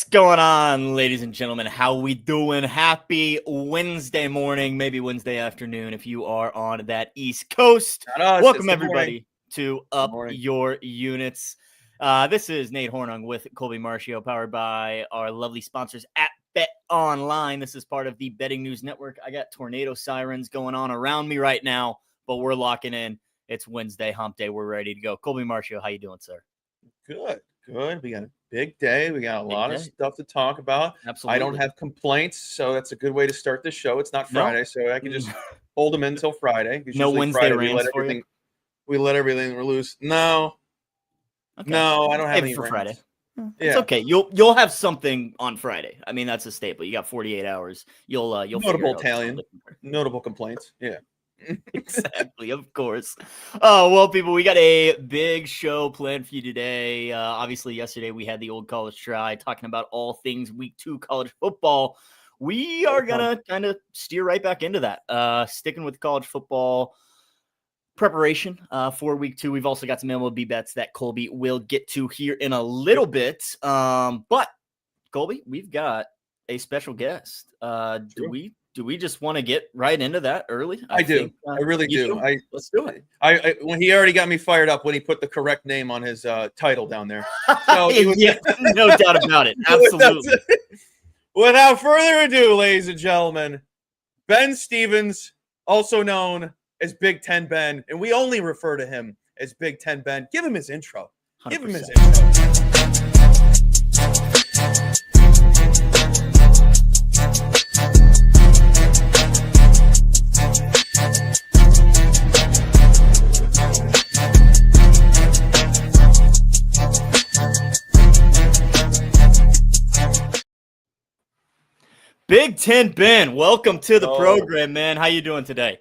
going on, ladies and gentlemen? How we doing? Happy Wednesday morning, maybe Wednesday afternoon if you are on that East Coast. Welcome everybody to Up Your Units. This is Nate Hornung with Colby Marcio, powered by our lovely sponsors at Bet Online. This is part of the Betting News Network. I got tornado sirens going on around me right now, but we're locking in. It's Wednesday, hump day. We're ready to go. Colby Marcio, how you doing, sir? Good. We got a big day. We got a lot of stuff to talk about. Absolutely. I don't have complaints, so that's a good way to start the show. It's not Friday, so I can just hold them until Friday. No Wednesday rants for you? We let everything loose. No. Okay. No, I don't have any for rants. Friday. It's okay. You'll have something on Friday. I mean, that's a staple. You got 48 hours. You'll notable Italian, notable complaints. Yeah. Exactly, of course. Oh, well, people, we got a big show planned for you today. Obviously, yesterday we had the old college try talking about all things week 2 college football. We are going to kind of steer right back into that, sticking with college football preparation for week 2. We've also got some MLB bets that Colby will get to here in a little bit. But, Colby, we've got a special guest. Do we just want to get right into that early? I do. I really do. Let's do it. I when he already got me fired up when he put the correct name on his title down there. So no doubt about it. Absolutely. Without further ado, ladies and gentlemen, Ben Stevens, also known as Big Ten Ben, and we only refer to him as Big Ten Ben. Give him his intro. 100%. Give him his intro. Big Ten Ben, welcome to the program, man. How you doing today?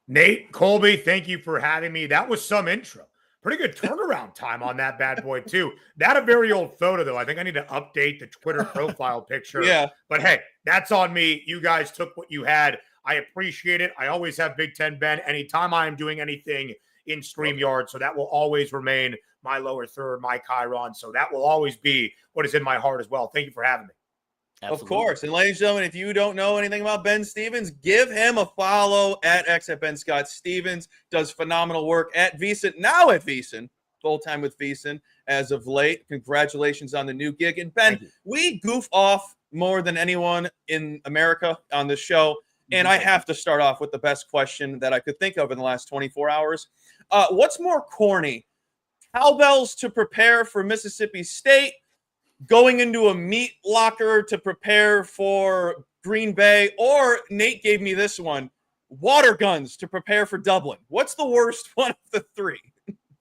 Nate, Colby, thank you for having me. That was some intro. Pretty good turnaround time on that bad boy, too. That a very old photo, though. I think I need to update the Twitter profile picture. Yeah. But, hey, that's on me. You guys took what you had. I appreciate it. I always have Big Ten Ben anytime I am doing anything in StreamYard, so that will always remain my lower third, my Chiron. So that will always be what is in my heart as well. Thank you for having me. Absolutely. Of course. And ladies and gentlemen, if you don't know anything about Ben Stevens, give him a follow at Ben Scott Stevens. Does phenomenal work at VSiN, now at VSiN, full time with VSiN as of late. Congratulations on the new gig. And Ben, we goof off more than anyone in America on this show. And I have to start off with the best question that I could think of in the last 24 hours. What's more corny? Cowbells to prepare for Mississippi State, going into a meat locker to prepare for Green Bay, or Nate gave me this one, water guns to prepare for Dublin? What's the worst one of the three?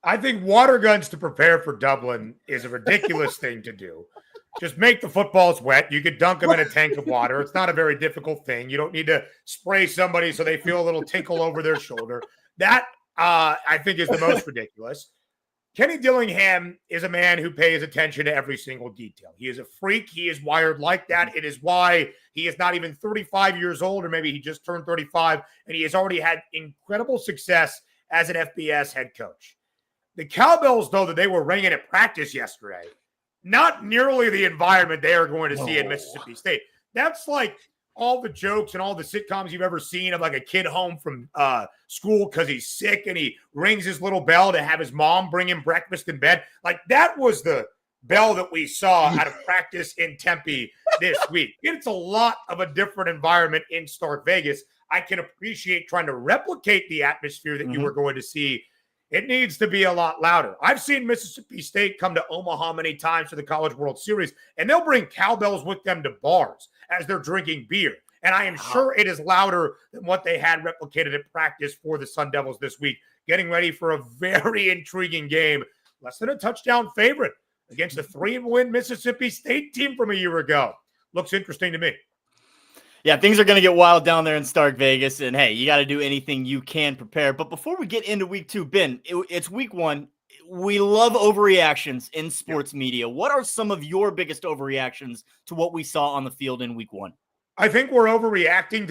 I think water guns to prepare for Dublin is a ridiculous thing to do. Just make the footballs wet. You could dunk them in a tank of water. It's not a very difficult thing. You don't need to spray somebody so they feel a little tinkle over their shoulder. That, I think, is the most ridiculous. Kenny Dillingham is a man who pays attention to every single detail. He is a freak. He is wired like that. It is why he is not even 35 years old, or maybe he just turned 35, and he has already had incredible success as an FBS head coach. The Cowbells, though, that they were ringing at practice yesterday, not nearly the environment they are going to see in Mississippi State. That's like all the jokes and all the sitcoms you've ever seen of like a kid home from school because he's sick and he rings his little bell to have his mom bring him breakfast in bed. Like that was the bell that we saw out of practice in Tempe this week. It's a lot of a different environment in Stark Vegas. I can appreciate trying to replicate the atmosphere that you were going to see. It needs to be a lot louder. I've seen Mississippi State come to Omaha many times for the College World Series, and they'll bring cowbells with them to bars as they're drinking beer. And I am sure it is louder than what they had replicated at practice for the Sun Devils this week, getting ready for a very intriguing game. Less than a touchdown favorite against a 3-win Mississippi State team from a year ago. Looks interesting to me. Yeah, things are going to get wild down there in Stark Vegas. And, hey, you got to do anything you can prepare. But before we get into week 2, Ben, it's week 1. We love overreactions in sports media. What are some of your biggest overreactions to what we saw on the field in week 1? I think we're overreacting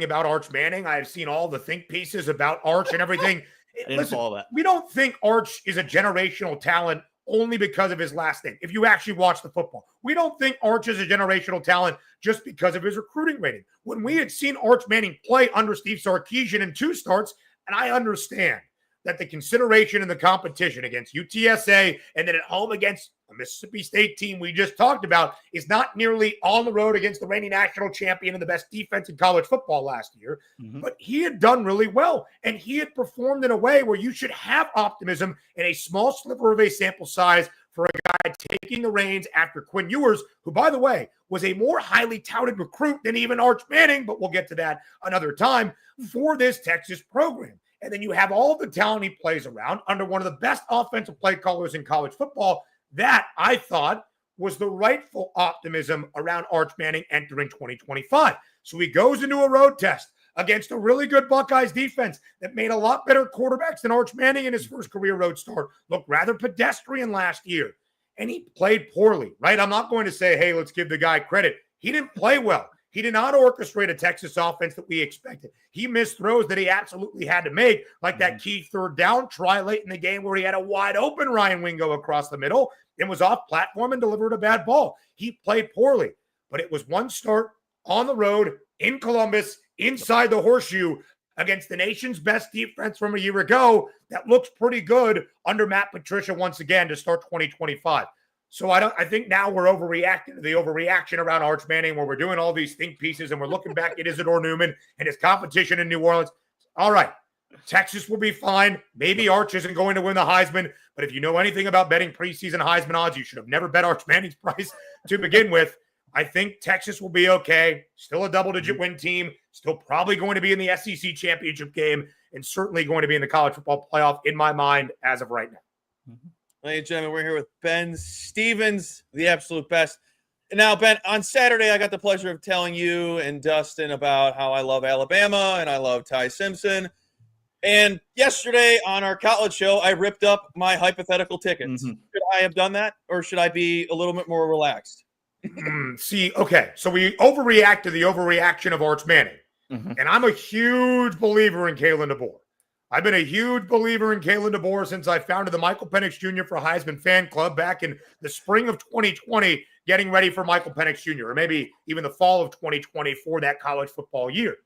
about Arch Manning. I have seen all the think pieces about Arch and everything. I didn't follow that. We don't think Arch is a generational talent only because of his last name. If you actually watch the football, we don't think Arch is a generational talent just because of his recruiting rating. When we had seen Arch Manning play under Steve Sarkisian in 2 starts, and I understand that the consideration in the competition against UTSA and then at home against a Mississippi State team we just talked about is not nearly on the road against the reigning national champion and the best defense in college football last year. But he had done really well, and he had performed in a way where you should have optimism in a small sliver of a sample size for a guy taking the reins after Quinn Ewers, who, by the way, was a more highly touted recruit than even Arch Manning, but we'll get to that another time, for this Texas program. And then you have all the talent he plays around under one of the best offensive play callers in college football. That, I thought, was the rightful optimism around Arch Manning entering 2025. So he goes into a road test against a really good Buckeyes defense that made a lot better quarterbacks than Arch Manning in his first career road start. Looked rather pedestrian last year. And he played poorly, right? I'm not going to say, hey, let's give the guy credit. He didn't play well. He did not orchestrate a Texas offense that we expected. He missed throws that he absolutely had to make, like that key third down try late in the game where he had a wide open Ryan Wingo across the middle and was off platform and delivered a bad ball. He played poorly, but it was one start on the road in Columbus, inside the horseshoe, against the nation's best defense from a year ago that looks pretty good under Matt Patricia once again to start 2025. So I think now we're overreacting to the overreaction around Arch Manning, where we're doing all these think pieces and we're looking back at Isidore Newman and his competition in New Orleans. All right, Texas will be fine. Maybe Arch isn't going to win the Heisman, but if you know anything about betting preseason Heisman odds, you should have never bet Arch Manning's price to begin with. I think Texas will be okay. Still a double-digit win team. Still probably going to be in the SEC championship game and certainly going to be in the college football playoff in my mind as of right now. Ladies and gentlemen, we're here with Ben Stevens, the absolute best. And now, Ben, on Saturday, I got the pleasure of telling you and Dustin about how I love Alabama and I love Ty Simpson. And yesterday on our college show, I ripped up my hypothetical tickets. Should I have done that, or should I be a little bit more relaxed? See, okay, so we overreact to the overreaction of Arch Manning. And I'm a huge believer in Kalen DeBoer. I've been a huge believer in Kalen DeBoer since I founded the Michael Penix Jr. for Heisman fan club back in the spring of 2020, getting ready for Michael Penix Jr., or maybe even the fall of 2020 for that college football year.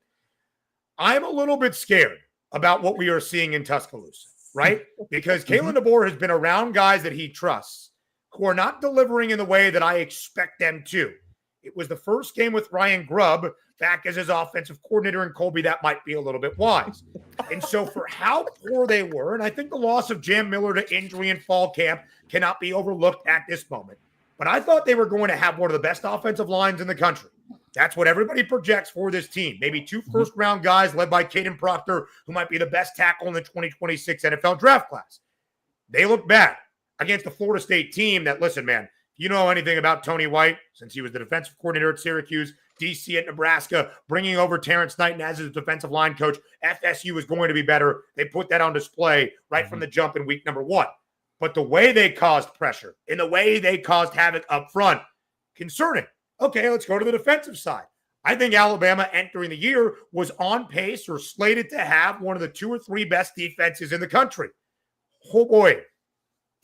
I'm a little bit scared about what we are seeing in Tuscaloosa, right? Because Kalen DeBoer has been around guys that he trusts who are not delivering in the way that I expect them to. It was the first game with Ryan Grubb back as his offensive coordinator in Colby. That might be a little bit wise. And so for how poor they were, and I think the loss of Jam Miller to injury in fall camp cannot be overlooked at this moment. But I thought they were going to have one of the best offensive lines in the country. That's what everybody projects for this team. Maybe 2 first-round guys led by Caden Proctor, who might be the best tackle in the 2026 NFL draft class. They look bad against the Florida State team that, listen, man, you know anything about Tony White, since he was the defensive coordinator at Syracuse, DC at Nebraska, bringing over Terrence Knighton as his defensive line coach, FSU is going to be better. They put that on display right from the jump in week number 1. But the way they caused pressure and the way they caused havoc up front, concerning. Okay, let's go to the defensive side. I think Alabama entering the year was on pace or slated to have one of the 2 or 3 best defenses in the country. Oh boy,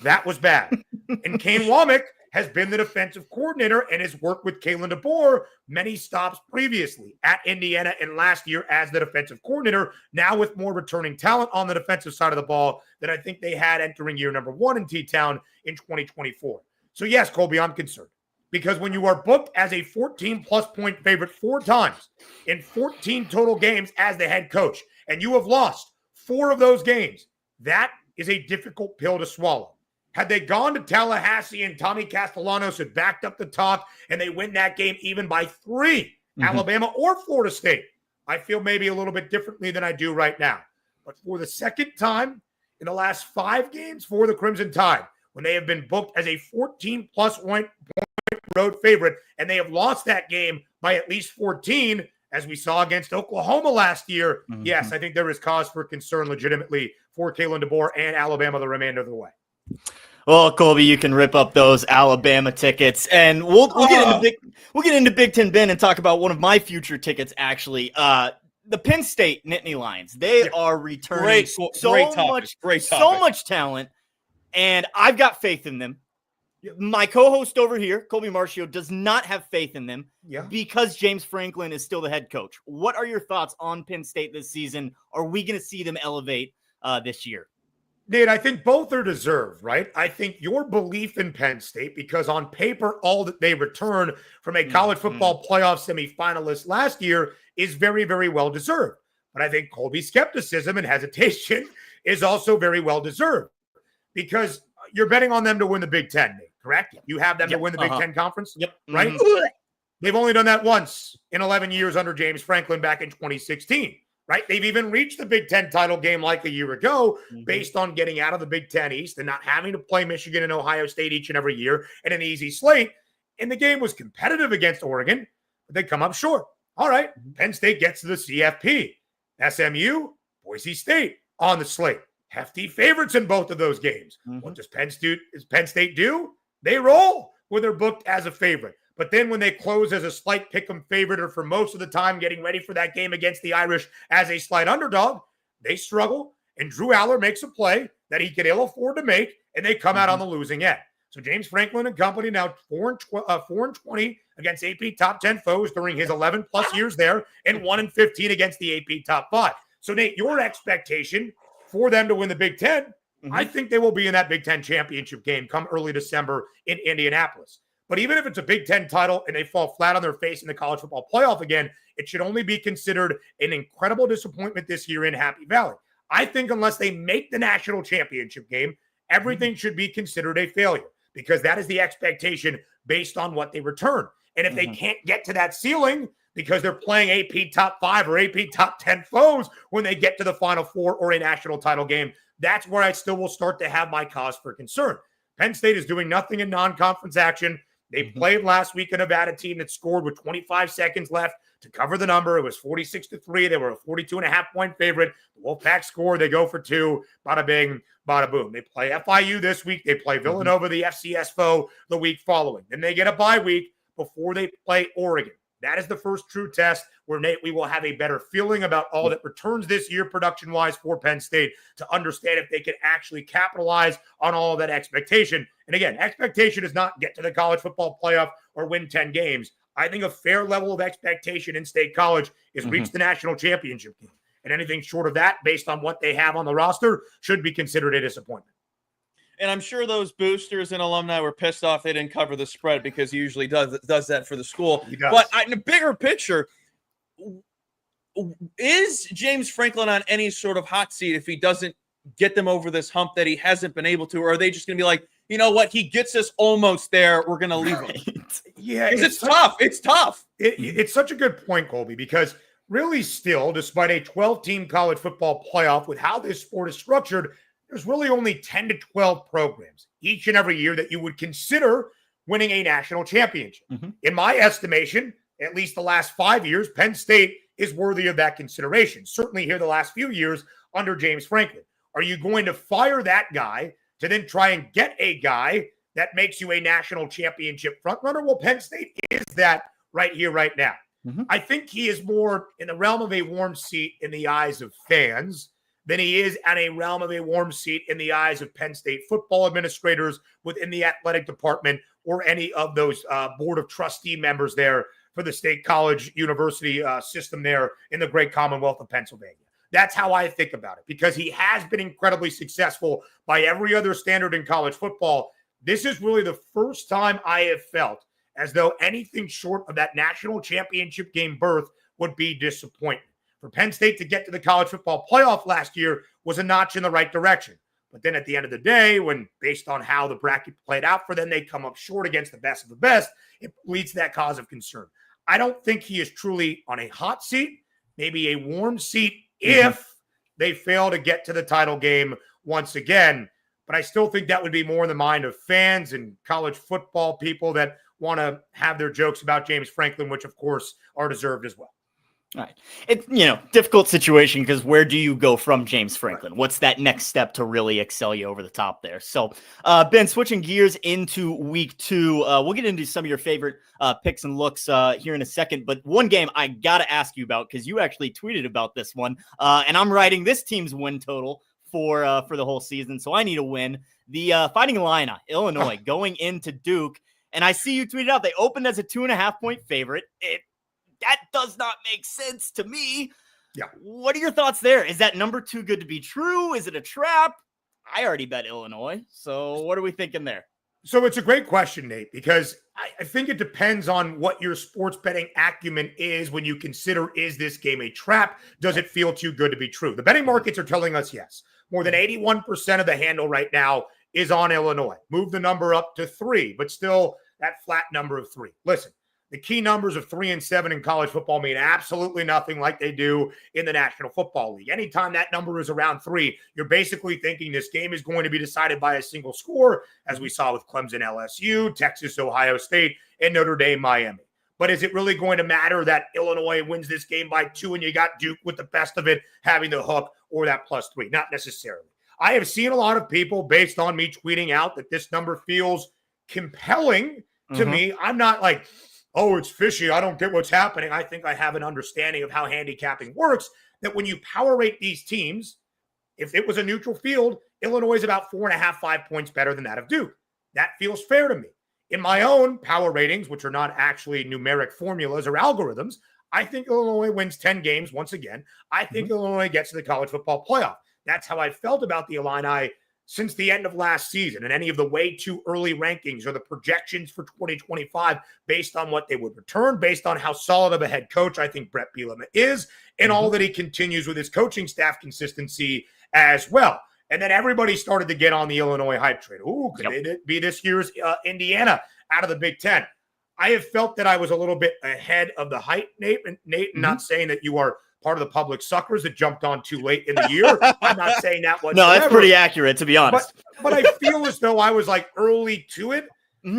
that was bad. And Kane Womack has been the defensive coordinator and has worked with Kalen DeBoer many stops previously at Indiana and last year as the defensive coordinator, now with more returning talent on the defensive side of the ball than I think they had entering year number 1 in T-Town in 2024. So yes, Colby, I'm concerned. Because when you are booked as a 14-plus point favorite 4 times in 14 total games as the head coach, and you have lost 4 of those games, that is a difficult pill to swallow. Had they gone to Tallahassee and Tommy Castellanos had backed up the talk and they win that game even by 3, Alabama or Florida State, I feel maybe a little bit differently than I do right now. But for the second time in the last 5 games for the Crimson Tide, when they have been booked as a 14-plus point road favorite, and they have lost that game by at least 14, as we saw against Oklahoma last year, yes, I think there is cause for concern legitimately for Kalen DeBoer and Alabama the remainder of the way. Well, Colby, you can rip up those Alabama tickets, and we'll get into Big Ten Ben and talk about one of my future tickets. Actually, the Penn State Nittany Lions, they are returning so much talent. And I've got faith in them. My co-host over here, Colby Marcio, does not have faith in them because James Franklin is still the head coach. What are your thoughts on Penn State this season? Are we going to see them elevate this year? Nate, I think both are deserved, right? I think your belief in Penn State, because on paper, all that they return from a college football playoff semifinalist last year is very, very well deserved. But I think Colby's skepticism and hesitation is also very well deserved because you're betting on them to win the Big Ten, Nate, correct? You have them to win the Big Ten Conference, right? They've only done that once in 11 years under James Franklin back in 2016. Right? They've even reached the Big Ten title game like a year ago based on getting out of the Big Ten East and not having to play Michigan and Ohio State each and every year in an easy slate. And the game was competitive against Oregon, but they come up short. All right, Penn State gets to the CFP. SMU, Boise State on the slate. Hefty favorites in both of those games. What does Penn State do? They roll when they're booked as a favorite. But then when they close as a slight pick'em favorite or for most of the time getting ready for that game against the Irish as a slight underdog, they struggle. And Drew Aller makes a play that he can ill afford to make, and they come out on the losing end. So James Franklin and company now 4-20 against AP top 10 foes during his 11-plus years there, and 1-15 against the AP top 5. So, Nate, your expectation for them to win the Big Ten, I think they will be in that Big Ten championship game come early December in Indianapolis. But even if it's a Big Ten title and they fall flat on their face in the college football playoff again, it should only be considered an incredible disappointment this year in Happy Valley. I think unless they make the national championship game, everything should be considered a failure because that is the expectation based on what they return. And if they can't get to that ceiling because they're playing AP top 5 or AP top 10 foes when they get to the Final Four or a national title game, that's where I still will start to have my cause for concern. Penn State is doing nothing in non-conference action. They played last week a Nevada team that scored with 25 seconds left to cover the number. It was 46-3. They were a 42.5-point favorite. The Wolfpack scored. They go for 2. Bada bing, bada boom. They play FIU this week. They play Villanova, the FCS foe, the week following. Then they get a bye week before they play Oregon. That is the first true test where, Nate, we will have a better feeling about all that returns this year production-wise for Penn State to understand if they can actually capitalize on all of that expectation. And again, expectation is not get to the college football playoff or win 10 games. I think a fair level of expectation in State College is reach the national championship game. And anything short of that, based on what they have on the roster, should be considered a disappointment. And I'm sure those boosters and alumni were pissed off they didn't cover the spread because he usually does that for the school. But in a bigger picture, is James Franklin on any sort of hot seat if he doesn't get them over this hump that he hasn't been able to? Or are they just going to be like, you know what, he gets us almost there, we're going to leave him? Yeah, it's tough. It's tough. It's such a good point, Colby, because really still, despite a 12-team college football playoff with how this sport is structured, there's really only 10 to 12 programs each and every year that you would consider winning a national championship. In my estimation, at least the last 5 years, Penn State is worthy of that consideration. Certainly here the last few years under James Franklin. Are you going to fire that guy to then try and get a guy that makes you a national championship frontrunner? Well, Penn State is that right here, right now. I think he is more in the realm of a warm seat in the eyes of fans than he is at a realm of a warm seat in the eyes of Penn State football administrators within the athletic department or any of those board of trustee members there for the State College University system there in the great Commonwealth of Pennsylvania. That's how I think about it, because he has been incredibly successful by every other standard in college football. This is really the first time I have felt as though anything short of that national championship game berth would be disappointment. For Penn State to get to the college football playoff last year was a notch in the right direction. But then at the end of the day, when based on how the bracket played out for them, they come up short against the best of the best, it leads to that cause of concern. I don't think he is truly on a hot seat, maybe a warm seat if they fail to get to the title game once again. But I still think that would be more in the mind of fans and college football people that want to have their jokes about James Franklin, which of course are deserved as well. All right. It's, difficult situation because where do you go from James Franklin? What's that next step to really excel you over the top there? So, Ben, switching gears into week 2, we'll get into some of your favorite picks and looks here in a second. But one game I got to ask you about because you actually tweeted about this one, and I'm writing this team's win total for the whole season. So I need a win. The Fighting Illini, Illinois, going into Duke. And I see you tweeted out they opened as a 2.5-point favorite. That does not make sense to me. Yeah. What are your thoughts there? Is that number too good to be true? Is it a trap? I already bet Illinois. So what are we thinking there? So it's a great question, Nate, because I think it depends on what your sports betting acumen is when you consider, is this game a trap? Does it feel too good to be true? The betting markets are telling us yes. More than 81% of the handle right now is on Illinois. Move the number up to 3, but still that flat number of 3. Listen, the key numbers of 3 and 7 in college football mean absolutely nothing like they do in the National Football League. Anytime that number is around 3, you're basically thinking this game is going to be decided by a single score, as we saw with Clemson, LSU, Texas, Ohio State, and Notre Dame, Miami. But is it really going to matter that Illinois wins this game by 2 and you got Duke with the best of it having the hook or that +3? Not necessarily. I have seen a lot of people, based on me tweeting out that this number feels compelling to me. I'm not like, oh, it's fishy, I don't get what's happening. I think I have an understanding of how handicapping works, that when you power rate these teams, if it was a neutral field, Illinois is about 4.5, 5 points better than that of Duke. That feels fair to me. In my own power ratings, which are not actually numeric formulas or algorithms, I think Illinois wins 10 games once again. I think Illinois gets to the college football playoff. That's how I felt about the Illini since the end of last season, and any of the way too early rankings or the projections for 2025 based on what they would return, based on how solid of a head coach I think Brett Bielema is, and all that he continues with his coaching staff consistency as well. And then everybody started to get on the Illinois hype train. Ooh, could it be this year's Indiana out of the Big Ten? I have felt that I was a little bit ahead of the hype, Nate, and not saying that you are part of the public suckers that jumped on too late in the year. I'm not saying that whatsoever. No, that's pretty accurate, to be honest. But I feel as though I was like early to it.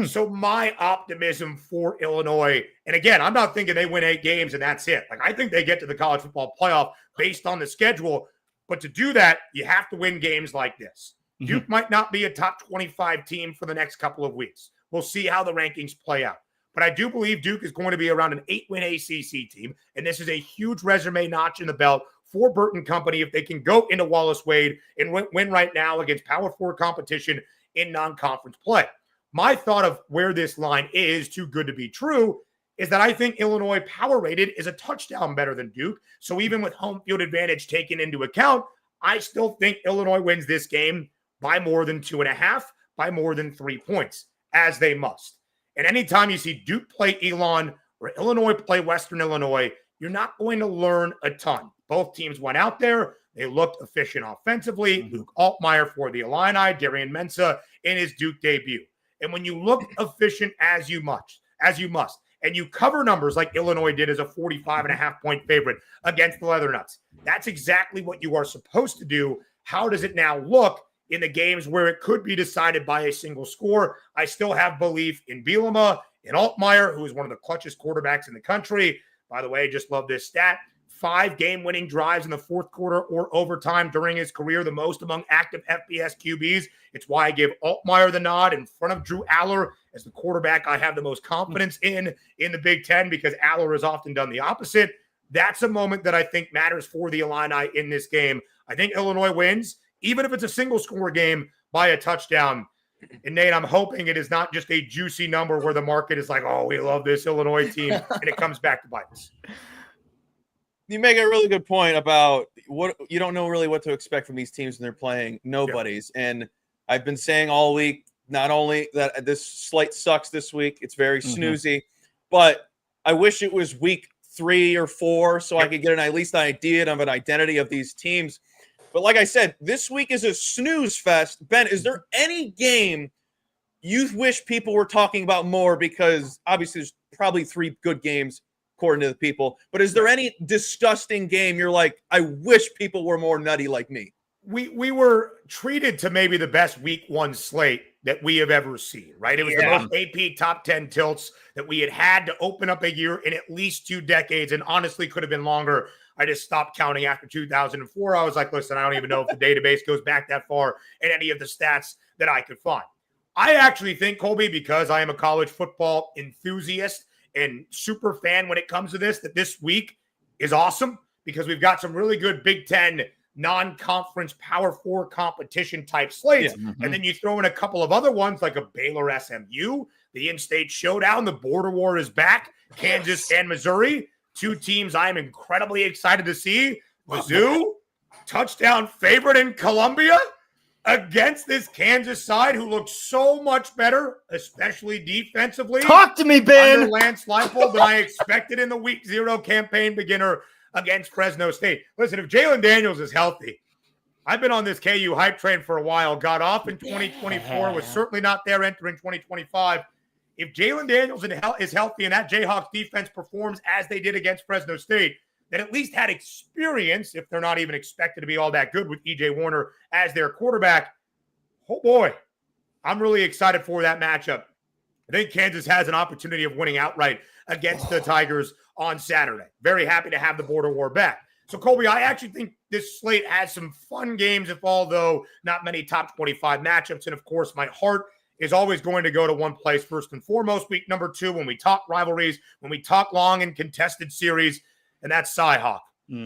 So my optimism for Illinois, and again, I'm not thinking they win 8 games and that's it. Like, I think they get to the college football playoff based on the schedule. But to do that, you have to win games like this. Duke might not be a top 25 team for the next couple of weeks. We'll see how the rankings play out. But I do believe Duke is going to be around an 8-win ACC team, and this is a huge resume notch in the belt for Burton Company if they can go into Wallace Wade and win right now against Power 4 competition in non-conference play. My thought of where this line is too good to be true is that I think Illinois power rated is a touchdown better than Duke. So even with home field advantage taken into account, I still think Illinois wins this game by more than 2.5, by more than 3 points, as they must. And anytime you see Duke play Elon or Illinois play Western Illinois, you're not going to learn a ton. Both teams went out there. They looked efficient offensively. Luke Altmaier for the Illini, Darian Mensah in his Duke debut. And when you look efficient as you must, and you cover numbers like Illinois did as a 45.5-point favorite against the Leathernuts, that's exactly what you are supposed to do. How does it now look in the games where it could be decided by a single score? I still have belief in Bielema, in Altmaier, who is one of the clutchest quarterbacks in the country. By the way, just love this stat. 5 game-winning drives in the fourth quarter or overtime during his career, the most among active FBS QBs. It's why I give Altmaier the nod in front of Drew Aller as the quarterback I have the most confidence in the Big Ten, because Aller has often done the opposite. That's a moment that I think matters for the Illini in this game. I think Illinois wins, even if it's a single-score game, by a touchdown. And Nate, I'm hoping it is not just a juicy number where the market is like, oh, we love this Illinois team, and it comes back to bite us. You make a really good point about what you don't know really what to expect from these teams when they're playing nobodies. Yeah. And I've been saying all week, not only that this slate sucks this week, it's very snoozy, but I wish it was week 3 or 4 so I could get at least an idea of an identity of these teams. But like I said, this week is a snooze fest. Ben, is there any game you wish people were talking about more? Because obviously there's probably 3 good games according to the people. But is there any disgusting game you're like, I wish people were more nutty like me? We were treated to maybe the best week 1 slate that we have ever seen, right? It was the most AP top 10 tilts that we had to open up a year in at least 2 decades, and honestly could have been longer. I just stopped counting after 2004. I was like, listen, I don't even know if the database goes back that far in any of the stats that I could find. I actually think, Colby, because I am a college football enthusiast and super fan when it comes to this, that this week is awesome because we've got some really good Big Ten non-conference Power 4 competition type slates. Yeah. And then you throw in a couple of other ones like a Baylor SMU, the in-state showdown, the border war is back, Kansas and Missouri, two teams I'm incredibly excited to see. Mizzou, touchdown favorite in Columbia against this Kansas side who looks so much better, especially defensively. Talk to me, Ben. Under Lance Leipold than I expected in the Week 0 campaign beginner against Fresno State. Listen, if Jalen Daniels is healthy, I've been on this KU hype train for a while, got off in 2024, was certainly not there entering 2025. If Jalen Daniels is healthy and that Jayhawks defense performs as they did against Fresno State, that at least had experience, if they're not even expected to be all that good with E.J. Warner as their quarterback, oh boy, I'm really excited for that matchup. I think Kansas has an opportunity of winning outright against the Tigers on Saturday. Very happy to have the border war back. So, Colby, I actually think this slate has some fun games, if although not many top 25 matchups. And, of course, my heart is always going to go to one place first and foremost. Week number 2, when we talk rivalries, when we talk long and contested series, and that's Cy-Hawk,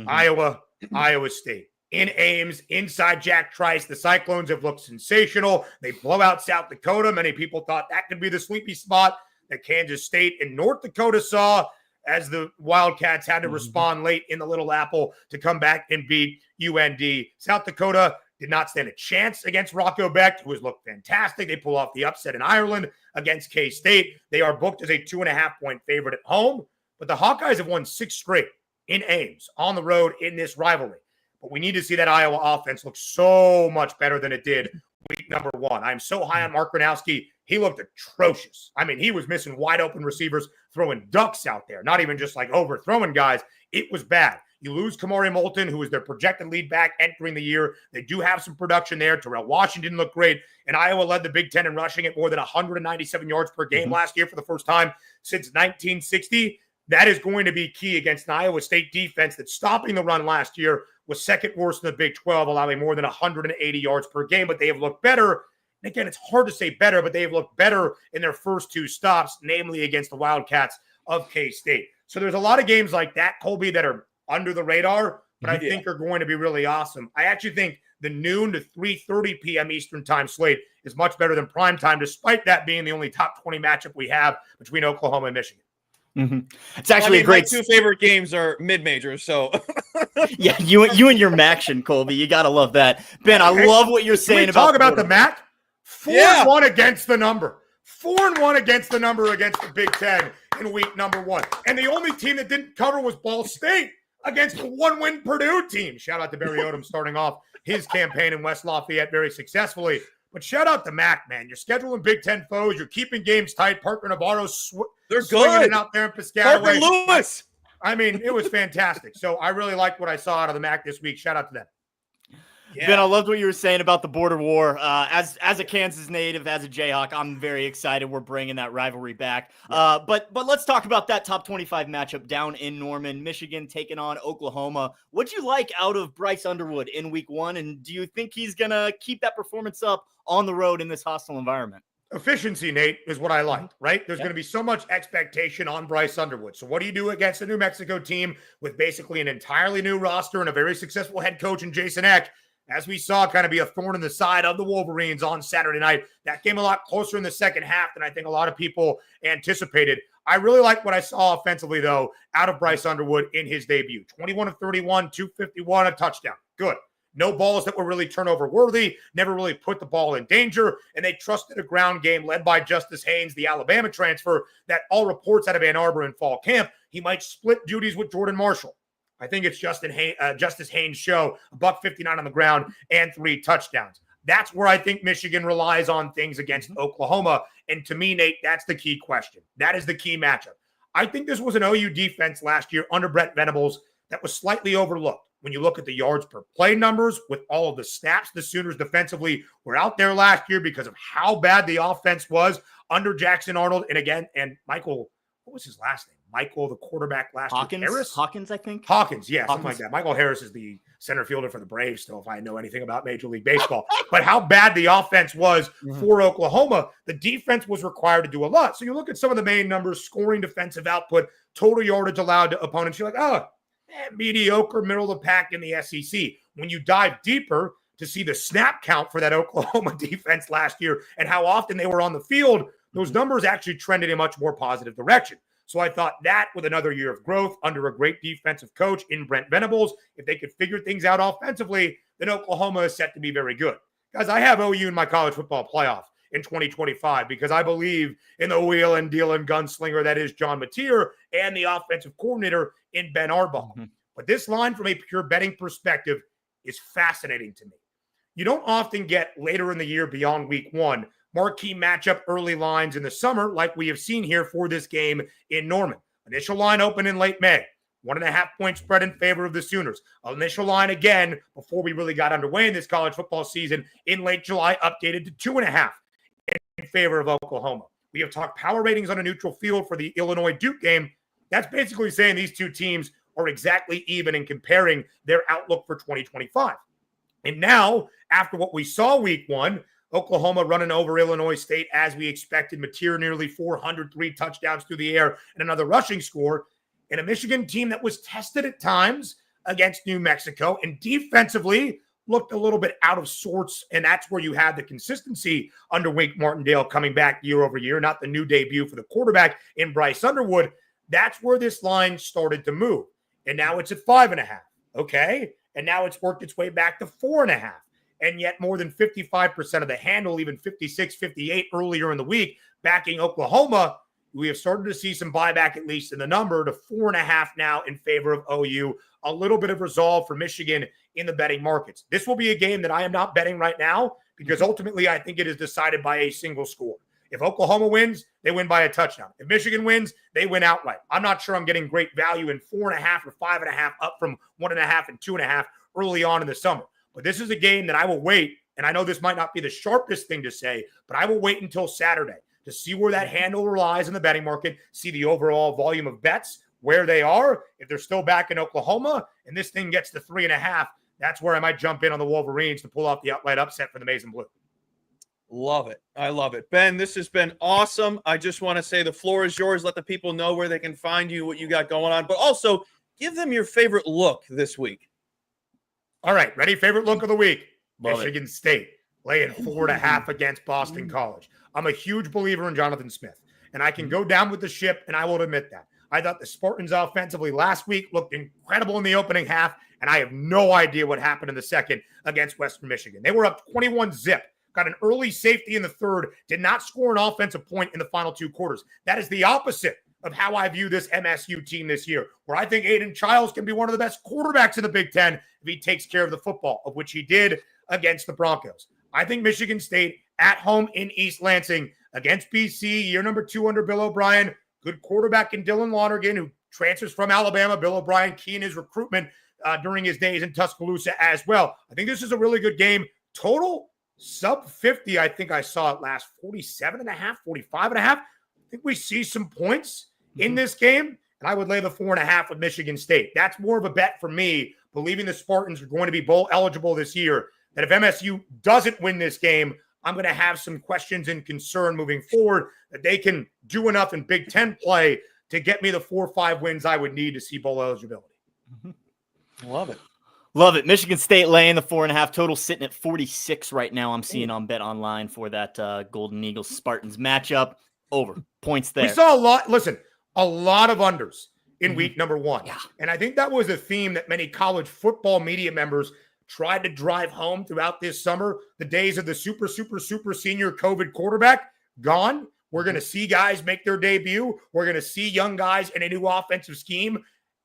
Iowa State. In Ames, inside Jack Trice, the Cyclones have looked sensational. They blow out South Dakota. Many people thought that could be the sleepy spot that Kansas State and North Dakota saw as the Wildcats had to respond late in the Little Apple to come back and beat UND. South Dakota did not stand a chance against Rocco Becht, who has looked fantastic. They pull off the upset in Ireland against K-State. They are booked as a 2.5-point favorite at home, but the Hawkeyes have won 6 straight in Ames on the road in this rivalry. But we need to see that Iowa offense look so much better than it did week number 1. I'm so high on Mark Gronowski. He looked atrocious. I mean, he was missing wide open receivers, throwing ducks out there, not even just like overthrowing guys. It was bad. You lose Kamari Moulton, who is their projected lead back entering the year. They do have some production there. Terrell Washington looked great. And Iowa led the Big Ten in rushing at more than 197 yards per game last year for the first time since 1960. That is going to be key against an Iowa State defense that stopping the run last year was second worst in the Big 12, allowing more than 180 yards per game. But they have looked better. And again, it's hard to say better, but they have looked better in their first 2 stops, namely against the Wildcats of K-State. So there's a lot of games like that, Colby, that are under the radar, but I think are going to be really awesome. I actually think the noon to 3:30 p.m. Eastern time slate is much better than prime time, despite that being the only top 20 matchup we have between Oklahoma and Michigan. It's actually a great. My 2 favorite games are mid-majors, so yeah, you and your Maction, Colby, you gotta love that. Ben, I love what you're saying about. Talk about the MAC. 4-1 against the number. 4-1 against the number against the Big Ten in week number 1, and the only team that didn't cover was Ball State against the 1-win Purdue team. Shout out to Barry Odom starting off his campaign in West Lafayette very successfully. But shout out to MAC, man. You're scheduling Big Ten foes. You're keeping games tight. Parker Navarro's they're swinging good it out there in Piscataway. Parker Lewis. I mean, it was fantastic. So I really liked what I saw out of the MAC this week. Shout out to them. Yeah. Ben, I loved what you were saying about the border war. As a Kansas native, as a Jayhawk, I'm very excited we're bringing that rivalry back. But let's talk about that top 25 matchup down in Norman, Michigan, taking on Oklahoma. What'd you like out of Bryce Underwood in week 1? And do you think he's going to keep that performance up on the road in this hostile environment? Efficiency, Nate, is what I like, right? There's going to be so much expectation on Bryce Underwood. So what do you do against a New Mexico team with basically an entirely new roster and a very successful head coach in Jason Eck? As we saw, kind of be a thorn in the side of the Wolverines on Saturday night. That came a lot closer in the second half than I think a lot of people anticipated. I really like what I saw offensively, though, out of Bryce Underwood in his debut. 21 of 31, 251, a touchdown. Good. No balls that were really turnover worthy, never really put the ball in danger, and they trusted a ground game led by Justice Haynes, the Alabama transfer, that all reports out of Ann Arbor in fall camp, he might split duties with Jordan Marshall. I think it's Justice Haynes' show, $159 on the ground and 3 touchdowns. That's where I think Michigan relies on things against Oklahoma. And to me, Nate, that's the key question. That is the key matchup. I think this was an OU defense last year under Brent Venables that was slightly overlooked. When you look at the yards per play numbers with all of the snaps, the Sooners defensively were out there last year because of how bad the offense was under Jackson Arnold. And Michael, what was his last name? Michael, the quarterback last year. Hawkins, I think. Hawkins, yeah, something like that. Michael Harris is the center fielder for the Braves still, if I know anything about Major League Baseball. But how bad the offense was for Oklahoma, the defense was required to do a lot. So you look at some of the main numbers, scoring defensive output, total yardage allowed to opponents. You're like, mediocre, middle of the pack in the SEC. when you dive deeper to see the snap count for that Oklahoma defense last year and how often they were on the field, those numbers actually trended in a much more positive direction. So I thought that with another year of growth under a great defensive coach in Brent Venables, if they could figure things out offensively, then Oklahoma is set to be very good. Guys, I have OU in my college football playoff in 2025 because I believe in the wheel and deal and gunslinger that is John Mateer and the offensive coordinator in Ben Arbaugh. But this line from a pure betting perspective is fascinating to me. You don't often get later in the year beyond week one marquee matchup early lines in the summer like we have seen here for this game in Norman. Initial line open in late May. 1.5 point spread in favor of the Sooners. Initial line again before we really got underway in this college football season in late July, updated to 2.5 in favor of Oklahoma. We have talked power ratings on a neutral field for the Illinois-Duke game. That's basically saying these two teams are exactly even in comparing their outlook for 2025. And now, after what we saw week one, Oklahoma running over Illinois State as we expected, Mateer nearly 403 touchdowns through the air and another rushing score, and a Michigan team that was tested at times against New Mexico and defensively looked a little bit out of sorts, and that's where you had the consistency under Wink Martindale coming back year over year, not the new debut for the quarterback in Bryce Underwood. That's where this line started to move, and now it's at 5.5, okay? And now it's worked its way back to 4.5. And yet more than 55% of the handle, even 56, 58 earlier in the week, backing Oklahoma. We have started to see some buyback, at least in the number, to 4.5 now in favor of OU. A little bit of resolve for Michigan in the betting markets. This will be a game that I am not betting right now because ultimately I think it is decided by a single score. If Oklahoma wins, they win by a touchdown. If Michigan wins, they win outright. I'm not sure I'm getting great value in 4.5 or 5.5 up from 1.5 and 2.5 early on in the summer. But this is a game that I will wait, and I know this might not be the sharpest thing to say, but I will wait until Saturday to see where that handle lies in the betting market, see the overall volume of bets, where they are. If they're still back in Oklahoma and this thing gets to 3.5, that's where I might jump in on the Wolverines to pull off the outright upset for the Maize and Blue. Love it. I love it. Ben, this has been awesome. I just want to say the floor is yours. Let the people know where they can find you, what you got going on, but also give them your favorite look this week. All right, ready? Favorite look of the week. Love Michigan State laying 4.5 against Boston College. I'm a huge believer in Jonathan Smith, and I can go down with the ship, and I will admit that. I thought the Spartans offensively last week looked incredible in the opening half, and I have no idea what happened in the second against Western Michigan. They were up 21-zip, got an early safety in the third, did not score an offensive point in the final two quarters. That is the opposite of how I view this MSU team this year, where I think Aiden Childs can be one of the best quarterbacks in the Big Ten if he takes care of the football, of which he did against the Broncos. I think Michigan State at home in East Lansing against BC, year number 2 under Bill O'Brien, good quarterback in Dylan Lonergan, who transfers from Alabama. Bill O'Brien key in his recruitment during his days in Tuscaloosa as well. I think this is a really good game. Total sub 50, I think I saw it last 47.5, 45.5. I think we see some points in this game, and I would lay the 4.5 with Michigan State. That's more of a bet for me, believing the Spartans are going to be bowl eligible this year, that if MSU doesn't win this game, I'm going to have some questions and concern moving forward that they can do enough in Big Ten play to get me the 4 or 5 wins I would need to see bowl eligibility. Love it. Love it. Michigan State laying the 4.5, total sitting at 46 right now. I'm seeing on Bet Online for that Golden Eagles Spartans matchup. Over. Points there. We saw a lot of unders in week number 1. Yeah. And I think that was a theme that many college football media members tried to drive home throughout this summer. The days of the super senior COVID quarterback gone. We're going to see guys make their debut. We're going to see young guys in a new offensive scheme.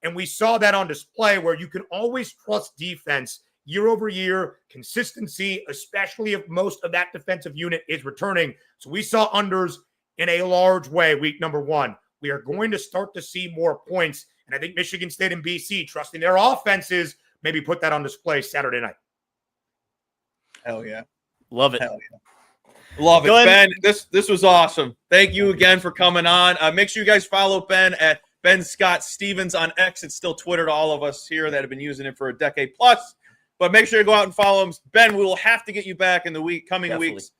And we saw that on display where you can always trust defense year over year, consistency, especially if most of that defensive unit is returning. So we saw unders in a large way week number 1. We are going to start to see more points. And I think Michigan State and BC, trusting their offenses, maybe put that on display Saturday night. Hell yeah. Love it. Hell yeah. Love it. Ben, this was awesome. Thank you again for coming on. Make sure you guys follow Ben at Ben Scott Stevens on X. It's still Twitter to all of us here that have been using it for a decade plus. But make sure you go out and follow him. Ben, we will have to get you back in the coming weeks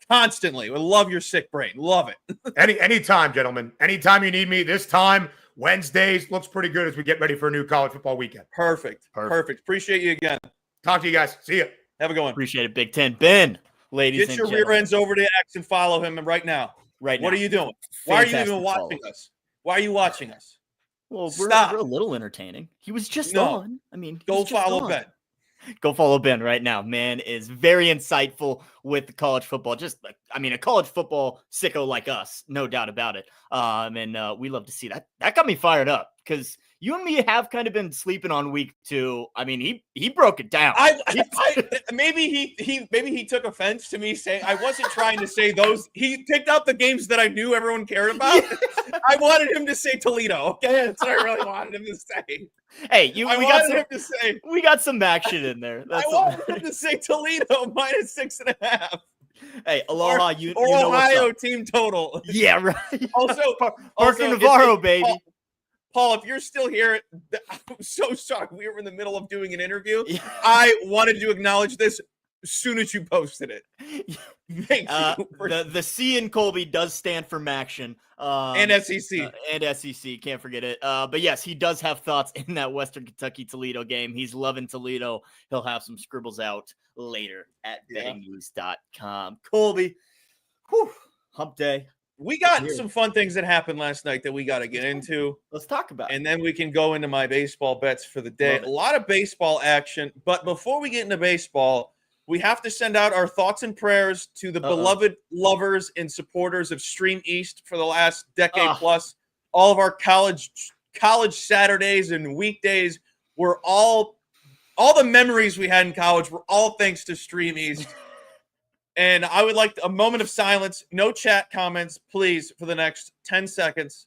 constantly. We love your sick brain. Love it. Anytime, gentlemen. Anytime you need me. This time, Wednesdays looks pretty good as we get ready for a new college football weekend. Perfect. Appreciate you again. Talk to you guys. See ya. Have a good one. Appreciate it, Big Ten. Ben, ladies Get and your gentlemen. rear ends over to X and follow him right now. Right now. What are you doing? Why are you Fantastic even watching follow. us? Why are you watching us? Well, Stop. we're a little entertaining. He was just No. on. I mean, he Go was just follow on. Ben. Go follow Ben right now. Man is very insightful with the college football. Just like, I mean, a college football sicko like us, no doubt about it. And we love to see that. That got me fired up because you and me have kind of been sleeping on week 2. I mean, he broke it down. Maybe he took offense to me saying I wasn't trying to say those. He picked out the games that I knew everyone cared about. I wanted him to say Toledo. Okay, that's what I really wanted him to say. Hey, we got some action in there. I wanted him to say Toledo -6.5. Hey, Aloha, you know Ohio what's up. team total. Yeah, right. Also, Parker Navarro, baby. Paul, if you're still here, I'm so sorry. We were in the middle of doing an interview. Yeah. I wanted to acknowledge this as soon as you posted it. Thank you. The C in Colby does stand for Maction. And SEC. And SEC, can't forget it. But yes, he does have thoughts in that Western Kentucky Toledo game. He's loving Toledo. He'll have some scribbles out later at bettingnews.com. Colby, hump day. We got some fun things that happened last night that we got to get into. Let's talk about it. And then we can go into my baseball bets for the day. A lot of baseball action. But before we get into baseball, we have to send out our thoughts and prayers to the beloved lovers and supporters of Stream East for the last decade plus. All of our college Saturdays and weekdays were all the memories we had in college were all thanks to Stream East. And I would like a moment of silence. No chat comments, please, for the next 10 seconds.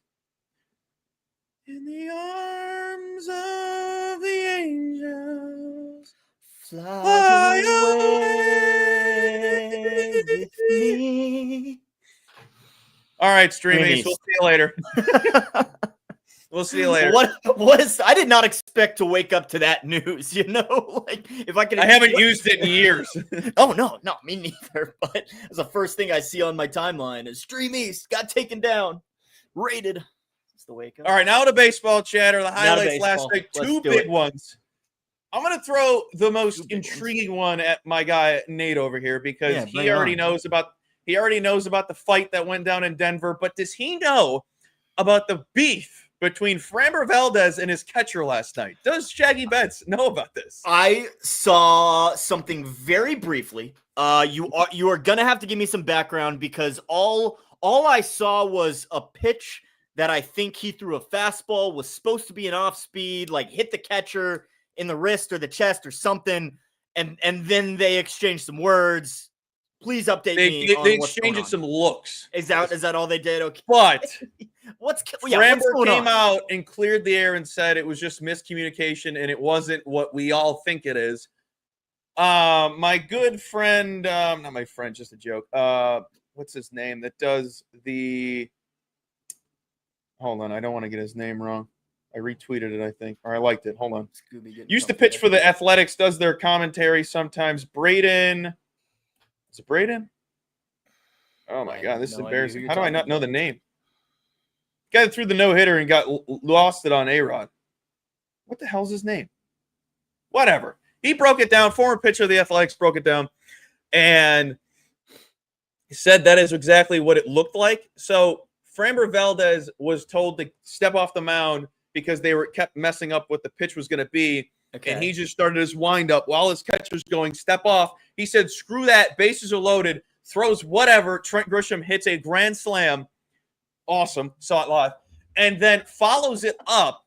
In the arms of the angels, fly away with me. All right, Stream East. We'll see you later. We'll see you later. I did not expect to wake up to that news, like if I haven't used it in years. Oh no, me neither. But it's the first thing I see on my timeline is Stream East got taken down, rated. It's the wake up. All right, now to baseball chatter. The highlights last night, two big ones. I'm gonna throw the most intriguing one at my guy Nate over here because he already knows about the fight that went down in Denver. But does he know about the beef between Framber Valdez and his catcher last night? Does Shaggy Betts know about this? I saw something very briefly. You are gonna have to give me some background because all I saw was a pitch that I think he threw a fastball, was supposed to be an off speed, like hit the catcher in the wrist or the chest or something, and then they exchanged some words. Please update me. They exchanged some looks. Is that all they did? Okay. But Framber came out and cleared the air and said it was just miscommunication and it wasn't what we all think it is. My good friend, not my friend, just a joke. What's his name? That does the. Hold on, I don't want to get his name wrong. I retweeted it, I think, or I liked it. Hold on. Used to pitch for the Athletics, does their commentary sometimes. Braden. Is it Braden? Oh, my God. This is embarrassing. How do I not know the name? Guy that threw the no-hitter and got lost it on A-Rod. What the hell's his name? Whatever. He broke it down. Former pitcher of the Athletics broke it down. And he said that is exactly what it looked like. So Framber Valdez was told to step off the mound because they kept messing up what the pitch was going to be. Okay. And he just started his windup while his catcher's going, step off. He said, screw that. Bases are loaded. Throws whatever. Trent Grisham hits a grand slam. Awesome. Saw it live. And then follows it up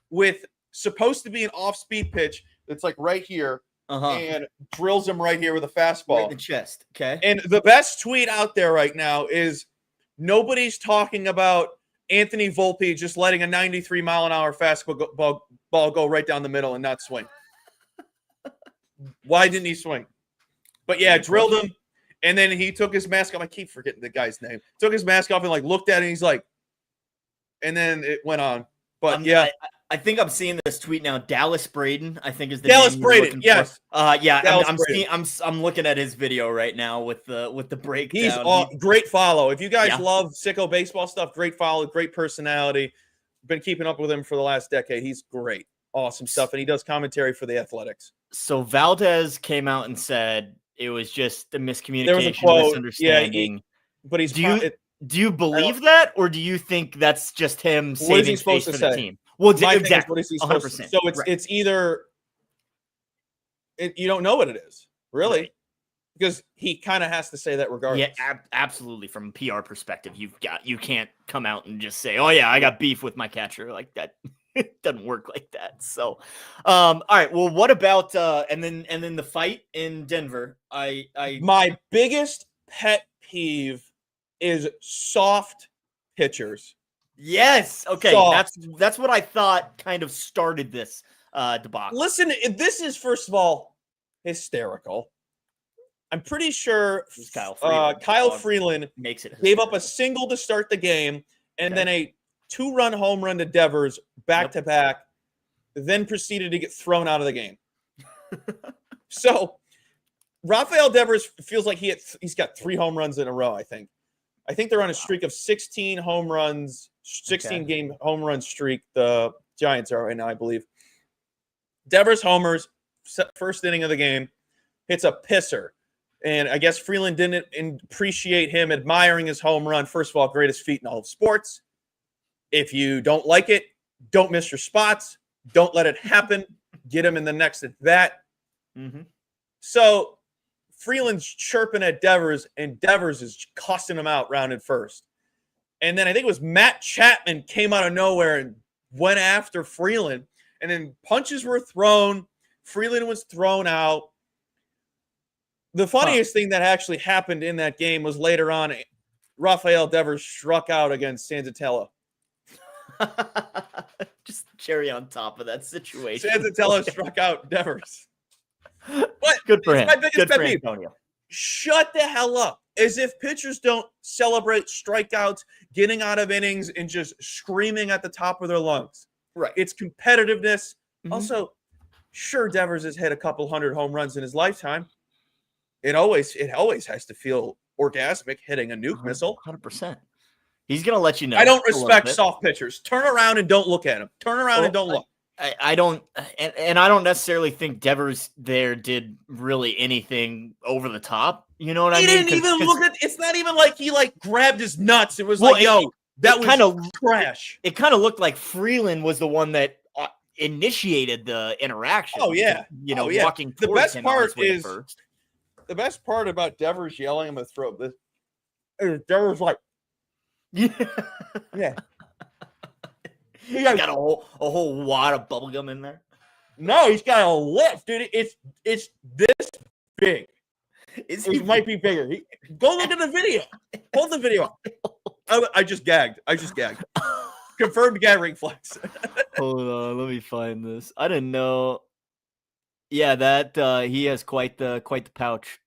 with supposed to be an off-speed pitch that's like right here. And drills him right here with a fastball. Right in the chest. Okay. And the best tweet out there right now is nobody's talking about Anthony Volpe just letting a 93-mile-an-hour fastball go right down the middle and not swing. Why didn't he swing? But yeah, drilled him, and then he took his mask off. I keep forgetting the guy's name. Took his mask off and looked at it, and he's like, and then it went on. But I think I'm seeing this tweet now. Dallas Braden, I think is the Dallas name Braden. Yes. I'm looking at his video right now with the breakdown. He's great follow. If you guys love sicko baseball stuff, great follow, great personality. Been keeping up with him for the last decade. He's great. awesome stuff, and he does commentary for the Athletics. So Valdez came out and said it was just a miscommunication, There was a quote, misunderstanding. But he's do you believe that, or do you think that's just him what is he saving supposed face to for the say? team? Well, My thing is, exactly. what is he supposed to 100%. So it's either you don't know what it is, really. Right. Because he kind of has to say that regardless. Yeah, absolutely. From a PR perspective, you can't come out and just say, "Oh yeah, I got beef with my catcher," like that. It doesn't work like that. So, all right. Well, what about and then the fight in Denver? My biggest pet peeve is soft pitchers. Yes. Okay. Soft. That's what I thought kind of started this debacle. Listen, this is first of all hysterical. I'm pretty sure Kyle Freeland makes it gave up a single to start the game, and then a 2-run home run to Devers back to back, then proceeded to get thrown out of the game. So Rafael Devers feels like he's got 3 home runs in a row, I think. I think they're on a streak of 16 home runs, 16-game home run streak. The Giants are right now, I believe. Devers homers, first inning of the game, hits a pisser. And I guess Freeland didn't appreciate him admiring his home run. First of all, greatest feat in all of sports. If you don't like it, don't miss your spots. Don't let it happen. Get him in the next at bat. Mm-hmm. So Freeland's chirping at Devers, and Devers is cussing him out rounded first. And then I think it was Matt Chapman came out of nowhere and went after Freeland. And then punches were thrown. Freeland was thrown out. The funniest thing that actually happened in that game was later on, Rafael Devers struck out against Senzatella. Just cherry on top of that situation. Senzatella struck out Devers. But good for him. My biggest good pet for peeve. Antonio. Shut the hell up. As if pitchers don't celebrate strikeouts, getting out of innings, and just screaming at the top of their lungs. Right. It's competitiveness. Mm-hmm. Also, sure, Devers has hit a couple hundred home runs in his lifetime. It always has to feel orgasmic hitting a nuke missile. 100%. He's going to let you know. I don't respect soft pitchers. Turn around and don't look at him. Turn around and don't look. I don't, and I don't necessarily think Devers there did really anything over the top. You know what I mean? He didn't even look at. It's not even like he grabbed his nuts. It was like, yo, that was kind of trash. It kind of looked like Freeland was the one that initiated the interaction. Oh yeah, walking. The best part is first. The best part about Devers yelling, I'm gonna throw this. Devers like, yeah. He got a whole wad of bubble gum in there. No, he's got a lip, dude. It's this big. It might be bigger. Go look at the video. Hold the video up. I just gagged. Confirmed gag reflex. Hold on, let me find this. I didn't know. Yeah, that he has quite the pouch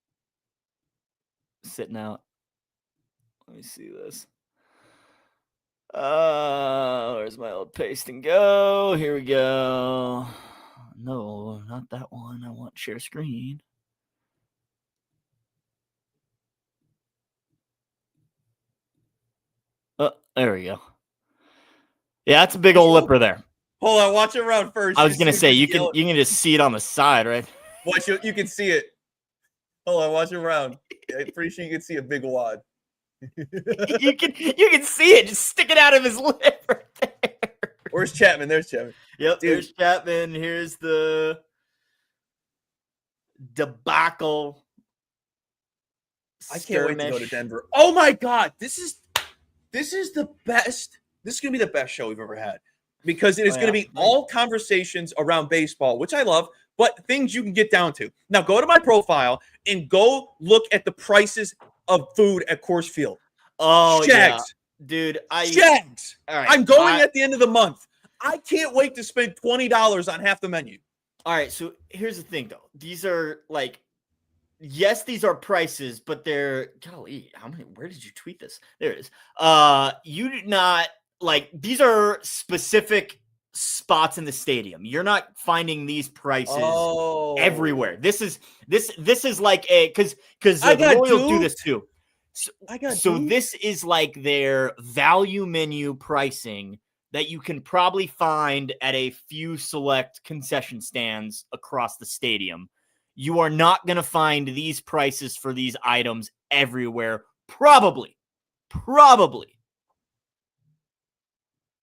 sitting out. Let me see this. Where's my old paste and go? Here we go. No, not that one. I want share screen. There we go. Yeah, that's a big old lipper there. Hold on, watch it around first. I was gonna say you can just see it on the side, right? Watch it, you can see it. Hold on, watch it around. I'm pretty sure you can see a big wad. you can see it just sticking out of his lip right there. Where's Chapman? There's Chapman. Yep, dude. There's Chapman. Here's the debacle. I can't wait to go to Denver. Oh my God, this is the best. This is gonna be the best show we've ever had. Because it is going to be all conversations around baseball, which I love, but things you can get down to. Now, go to my profile and go look at the prices of food at Coors Field. Oh, Shags. Yeah. Dude, Shags. All right, I'm going at the end of the month. I can't wait to spend $20 on half the menu. All right, so here's the thing, though. These are yes, these are prices, but they're, golly, where did you tweet this? There it is. You do not, these are specific spots in the stadium. You're not finding these prices everywhere. This is like because Royals do this too. So this is like their value menu pricing that you can probably find at a few select concession stands across the stadium. You are not going to find these prices for these items everywhere. Probably.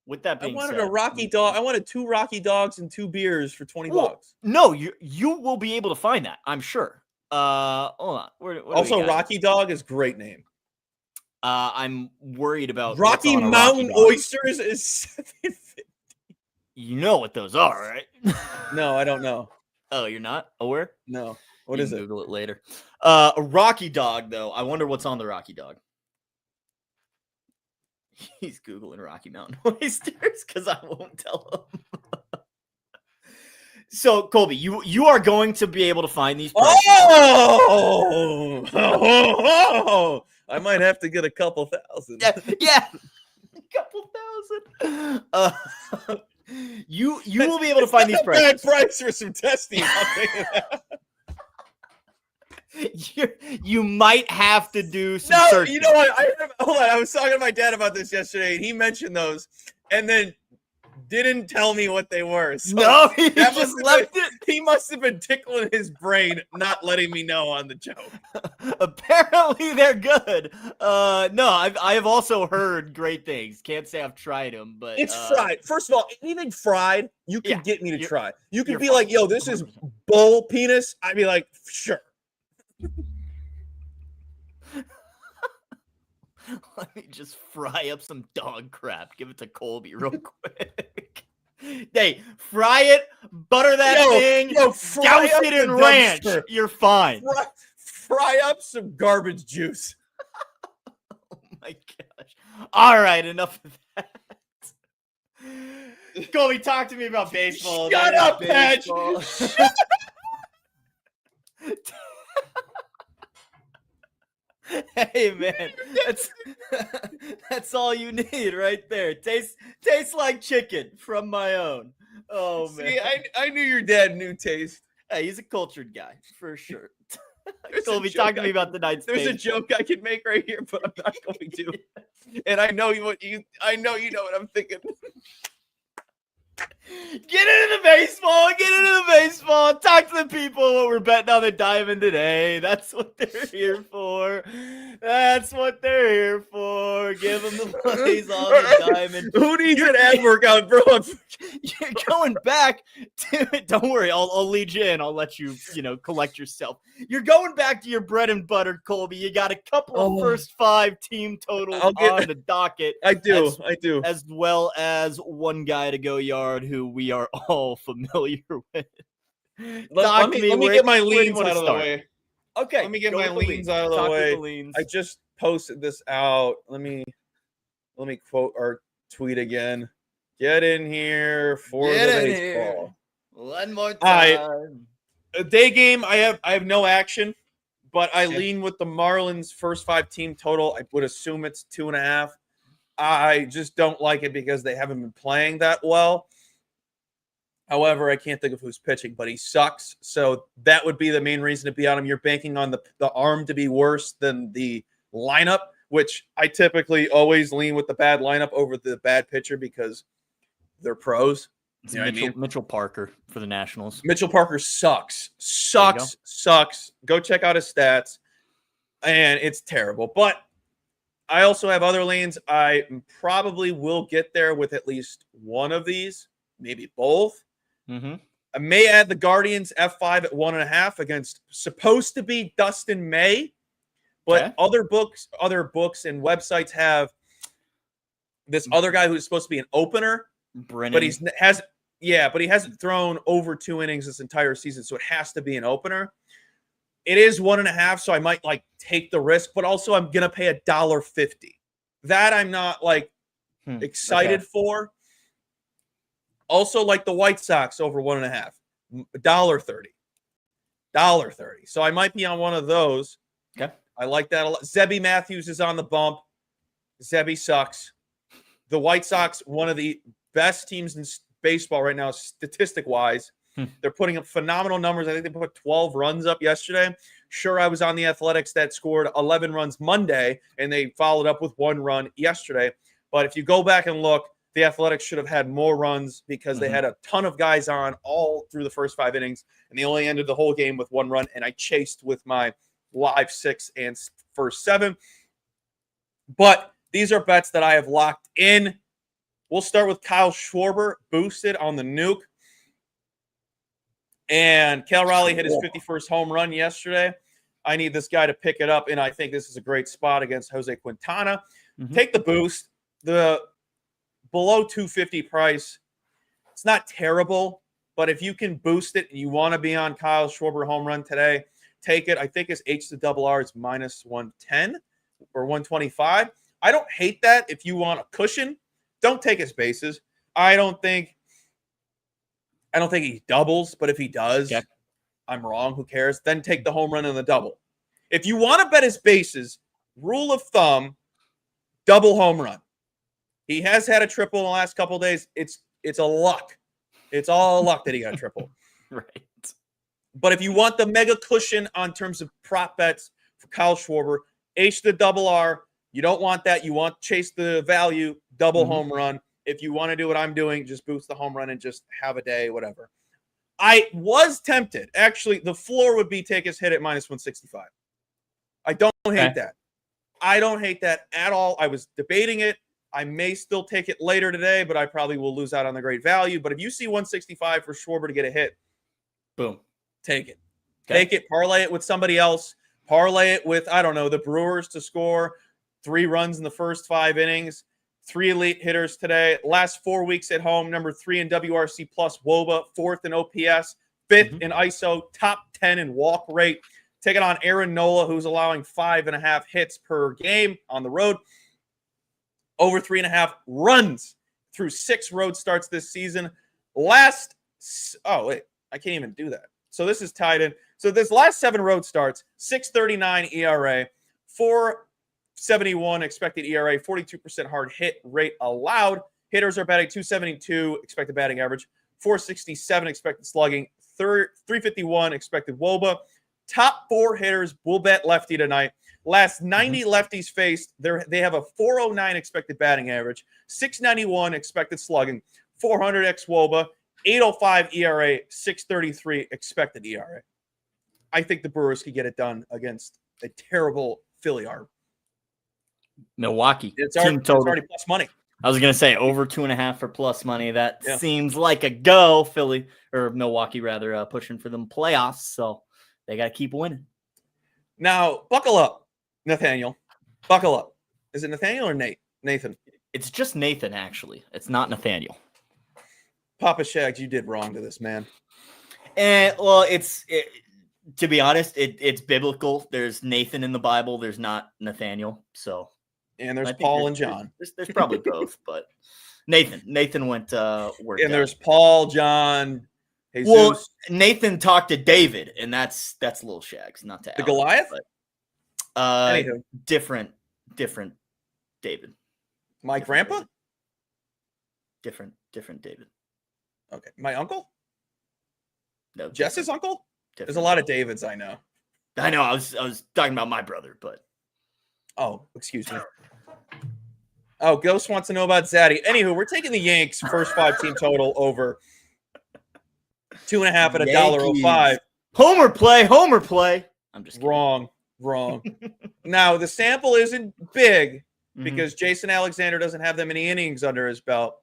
With that being said, a Rocky dog. I wanted 2 Rocky dogs and 2 beers for $20. No, you will be able to find that, I'm sure. Hold on. What Also, Rocky Dog is great name. I'm worried about Rocky Mountain Oysters is $7.50. You know what those are, right? No, I don't know. Oh, you're not aware? No. What is it? Google it later. A Rocky Dog, though. I wonder what's on the Rocky Dog. He's Googling Rocky Mountain Oysters because I won't tell him. So, Colby, you are going to be able to find these prices. Oh! I might have to get a couple thousand. Yeah. A couple thousand. You will be able to find these prices. Bad price for some testing. I'll tell you that. You might have to do some searching. You know what? Hold on. I was talking to my dad about this yesterday, and he mentioned those, and then didn't tell me what they were. So no, he just left it. He must have been tickling his brain, not letting me know on the joke. Apparently, they're good. No, I have also heard great things. Can't say I've tried them, but it's fried. First of all, anything fried, you can get me to try. You can be like, "Yo, this is bull penis." I'd be like, "Sure." Let me just fry up some dog crap. Give it to Colby real quick. Hey, fry it, butter that thing, douse it in ranch. You're fine. Fry up some garbage juice. Oh my gosh. All right, enough of that. Colby, talk to me about baseball. Shut up, Patch. Hey man, that's all you need right there. Tastes like chicken from my own. Oh man, see, I knew your dad knew taste. Hey, he's a cultured guy for sure. Colby, talk to me about the night's. There's a joke I can make right here, but I'm not going to. And I know you know what I'm thinking. Get into baseball. Talk to the people what we're betting on the diamond today. That's what they're here for. Give them the plays on the diamond. Who needs an ad workout, bro? You're going back to it. Don't worry. I'll lead you in. I'll let you, collect yourself. You're going back to your bread and butter, Colby. You got a couple of first 5 team totals on the docket. I do. As well as one guy to go yard who we are all familiar with. Let me get my leans out of the way. Okay. Let me get my leans out of the way. I just posted this out. Let me quote our tweet again. Get in here for the baseball. One more time. A day game, I have no action, but I lean with the Marlins first 5 team total. I would assume it's 2.5. I just don't like it because they haven't been playing that well. However, I can't think of who's pitching, but he sucks. So that would be the main reason to be on him. You're banking on the arm to be worse than the lineup, which I typically always lean with the bad lineup over the bad pitcher because they're pros. You know what I mean? Mitchell Parker for the Nationals. Mitchell Parker sucks. Go check out his stats, and it's terrible. But I also have other leans. I probably will get there with at least one of these, maybe both. Mm-hmm. I may add the Guardians F5 at 1.5 against supposed to be Dustin May, but other books and websites have this other guy who's supposed to be an opener, Brennan. but he hasn't thrown over 2 innings this entire season, so it has to be an opener. It is 1.5, so I might take the risk, but also I'm gonna pay $1.50. That I'm not excited for. Also, like the White Sox over 1.5, $1.30. So I might be on one of those. Okay. I like that a lot. Zebby Matthews is on the bump. Zebby sucks. The White Sox, one of the best teams in baseball right now, statistic-wise. They're putting up phenomenal numbers. I think they put 12 runs up yesterday. Sure, I was on the Athletics that scored 11 runs Monday, and they followed up with 1 run yesterday. But if you go back and look, The Athletics should have had more runs because they had a ton of guys on all through the first 5 innings, and they only ended the whole game with 1 run, and I chased with my live 6 and first 7. But these are bets that I have locked in. We'll start with Kyle Schwarber, boosted on the nuke. And Cal Raleigh hit his 51st home run yesterday. I need this guy to pick it up, and I think this is a great spot against Jose Quintana. Take the boost. The below 250 price, it's not terrible, but if you can boost it and you want to be on Kyle Schwarber home run today, take it. I think his H to double R is minus 110 or 125. I don't hate that. If you want a cushion, don't take his bases. I don't think he doubles, but if he does, I'm wrong. Who cares? Then take the home run and the double. If you want to bet his bases, rule of thumb, double home run. He has had a triple in the last couple of days. It's a luck. It's all luck that he got a triple. Right. But if you want the mega cushion on terms of prop bets for Kyle Schwarber, H the double R, you don't want that. You want chase the value, double home run. If you want to do what I'm doing, just boost the home run and just have a day, whatever. I was tempted. Actually, the floor would be take his hit at minus 165. I don't hate that. I don't hate that at all. I was debating it. I may still take it later today, but I probably will lose out on the great value. But if you see 165 for Schwarber to get a hit, boom, take it. Take it, parlay it with somebody else. Parlay it with, I don't know, the Brewers to score 3 runs in the first 5 innings. 3 elite hitters today. Last 4 weeks at home, number 3 in WRC plus WOBA, 4th in OPS, 5th in ISO, top 10 in walk rate. Take it on Aaron Nola, who's allowing 5.5 hits per game on the road. Over 3.5 runs through 6 road starts this season. I can't even do that. So this is tied in. So this last 7 road starts, 6.39 ERA, 4.71 expected ERA, 42% hard hit rate allowed. Hitters are batting 272 expected batting average, 467 expected slugging, 351 expected WOBA. Top 4 hitters will bet lefty tonight. Last 90 lefties faced, they have a 409 expected batting average, 691 expected slugging, 400 xWOBA, 805 ERA, 633 expected ERA. I think the Brewers could get it done against a terrible Philly arm. Milwaukee. It's already plus money. I was going to say over 2.5 for plus money. That seems like a go. Philly or Milwaukee rather pushing for them playoffs. So they got to keep winning. Now, buckle up, Nathaniel. Buckle up. Is it Nathaniel or Nathan? It's just Nathan, actually. It's not Nathaniel. Papa Shags, you did wrong to this man. And well, to be honest, it's biblical. There's Nathan in the Bible. There's not Nathaniel. So, and there's Paul and John. There's probably both, but Nathan went work. And there's Paul, John, Jesus. Well, Nathan talked to David, and that's Little Shags, not to the Goliath. But, different David. My grandpa. Different David. Okay, my uncle. No, Jess's uncle. Different. There's a lot of Davids I know. I know. I was talking about my brother, but excuse me. Oh, Ghost wants to know about Zaddy. Anywho, we're taking the Yanks first 5 team total over 2.5 at $1.05. Homer play. I'm just kidding. Wrong. Now the sample isn't big because Jason Alexander doesn't have that many innings under his belt.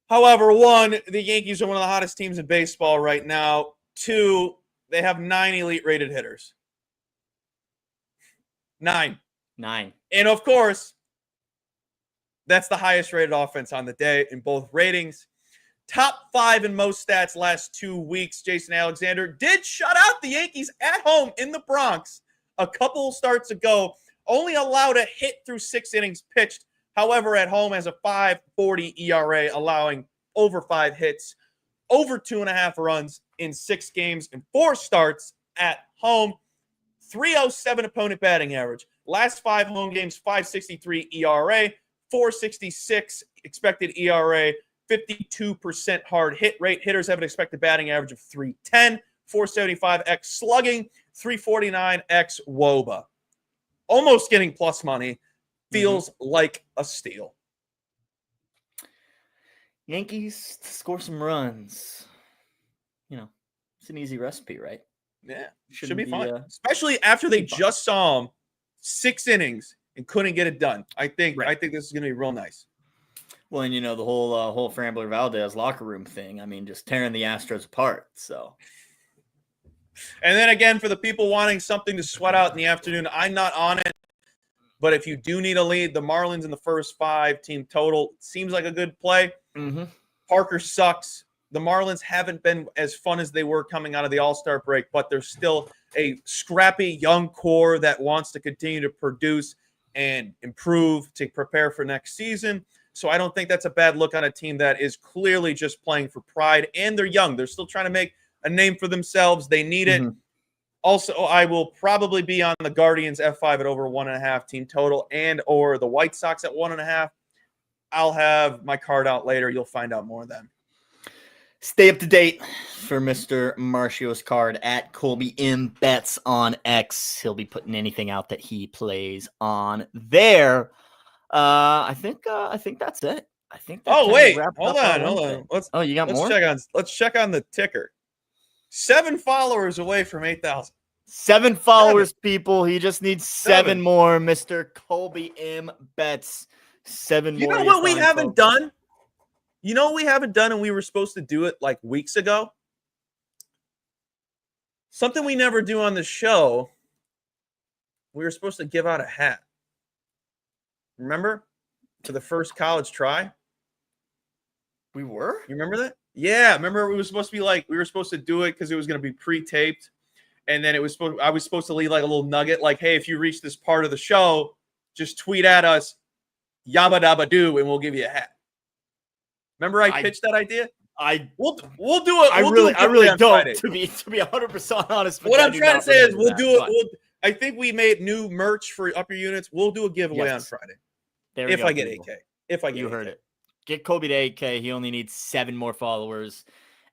However, 1, the Yankees are one of the hottest teams in baseball right now. 2, they have 9 elite rated hitters. 9. And of course, that's the highest rated offense on the day in both ratings. Top 5 in most stats last 2 weeks. Jason Alexander did shut out the Yankees at home in the Bronx a couple starts ago. Only allowed a hit through 6 innings pitched. However, at home has a 5.40 ERA, allowing over 5 hits, over 2.5 runs in 6 games and 4 starts at home. 307 opponent batting average. Last 5 home games, 5.63 ERA, 4.66 expected ERA, 52% hard hit rate. Hitters have an expected batting average of 310, 475 x slugging, 349 x WOBA. Almost getting plus money. Feels like a steal. Yankees to score some runs. You know, it's an easy recipe, right? Yeah, should Shouldn't be be, fine. Especially after they be fine. just saw him 6 innings and couldn't get it done. I think Right. this is going to be real nice. Well, and the whole Frambler Valdez locker room thing. I mean, just tearing the Astros apart. So, and then again, for the people wanting something to sweat out in the afternoon, I'm not on it. But if you do need a lead, the Marlins in the first 5 team total seems like a good play. mm-hmm. Parker sucks. The Marlins haven't been as fun as they were coming out of the All-Star break, but they're still a scrappy young core that wants to continue to produce and improve to prepare for next season. So I don't think that's a bad look on a team that is clearly just playing for pride, and they're young. They're still trying to make a name for themselves. They need it. Also, I will probably be on the Guardians F5 at over 1.5 team total and or the White Sox at 1.5. I'll have my card out later. You'll find out more then. Stay up to date for Mr. Marcio's card at Colby M Bets on X. He'll be putting anything out that he plays on there. I think that's it. I think. Oh wait, hold on. You got more? Let's check on the ticker. 7 followers away from 8,000. 7 followers, people. He just needs 7 more. Mr. Colby M Bets. 7 more. You know what we haven't done? You know what we haven't done, and we were supposed to do it like weeks ago? Something we never do on the show. We were supposed to give out a hat. Remember? To the first college try? We were? You remember that? Yeah, remember it was supposed to be like we were supposed to do it because it was going to be pre-taped, and then I was supposed to leave like a little nugget, like, hey, if you reach this part of the show, just tweet at us, yabba dabba doo, and we'll give you a hat. Remember I pitched that idea? We'll do it. I really don't. Friday. To be 100% honest. What I'm trying to say is we'll do it. I think we made new merch for Up Your Units. We'll do a giveaway on Friday. If I get 8K. If I get, you 8K. heard it. Get Kobe to 8K. He only needs 7 more followers,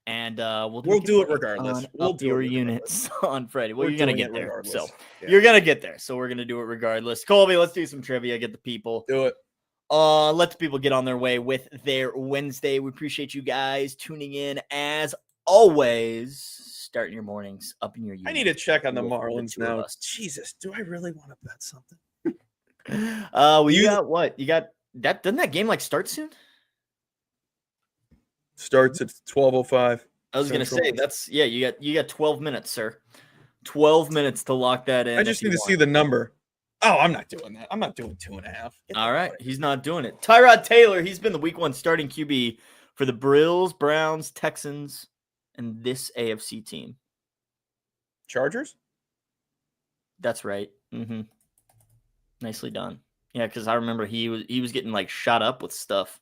and we'll do it regardless. We'll do your units on Friday. Well, you're gonna get there, regardless. So you're gonna get there. So we're gonna do it regardless. Colby, let's do some trivia. Get the people. Do it. Let the people get on their way with their Wednesday. We appreciate you guys tuning in as always. Starting your mornings up in your unit. I need to check on the Marlins now. Jesus, do I really want to bet something? You got what? You got that? Doesn't that game start soon? Starts at 12:05. I was gonna say You got 12 minutes, sir. 12 minutes to lock that in. I just need to see the number. Oh, I'm not doing that. I'm not doing 2.5. All right, he's not doing it. Tyrod Taylor, he's been the Week 1 starting QB for the Bills, Browns, Texans, and this AFC team. Chargers? That's right. Nicely done. Yeah, because I remember he was getting shot up with stuff,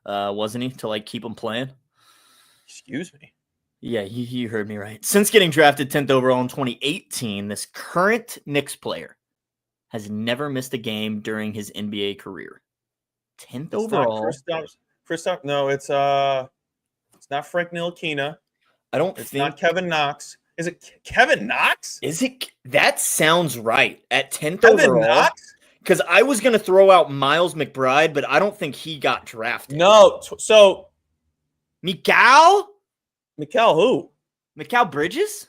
wasn't he, to keep him playing? Excuse me. Yeah, you heard me right. Since getting drafted 10th overall in 2018, this current Knicks player has never missed a game during his NBA career. 10th overall. Kristaps. No, it's not Frank Ntilikina. It's not Kevin Knox. Is it Kevin Knox? Is it? That sounds right. At 10th Kevin overall. Knox? Because I was going to throw out Miles McBride, but I don't think he got drafted. No. So. Mikal who? Mikal Bridges?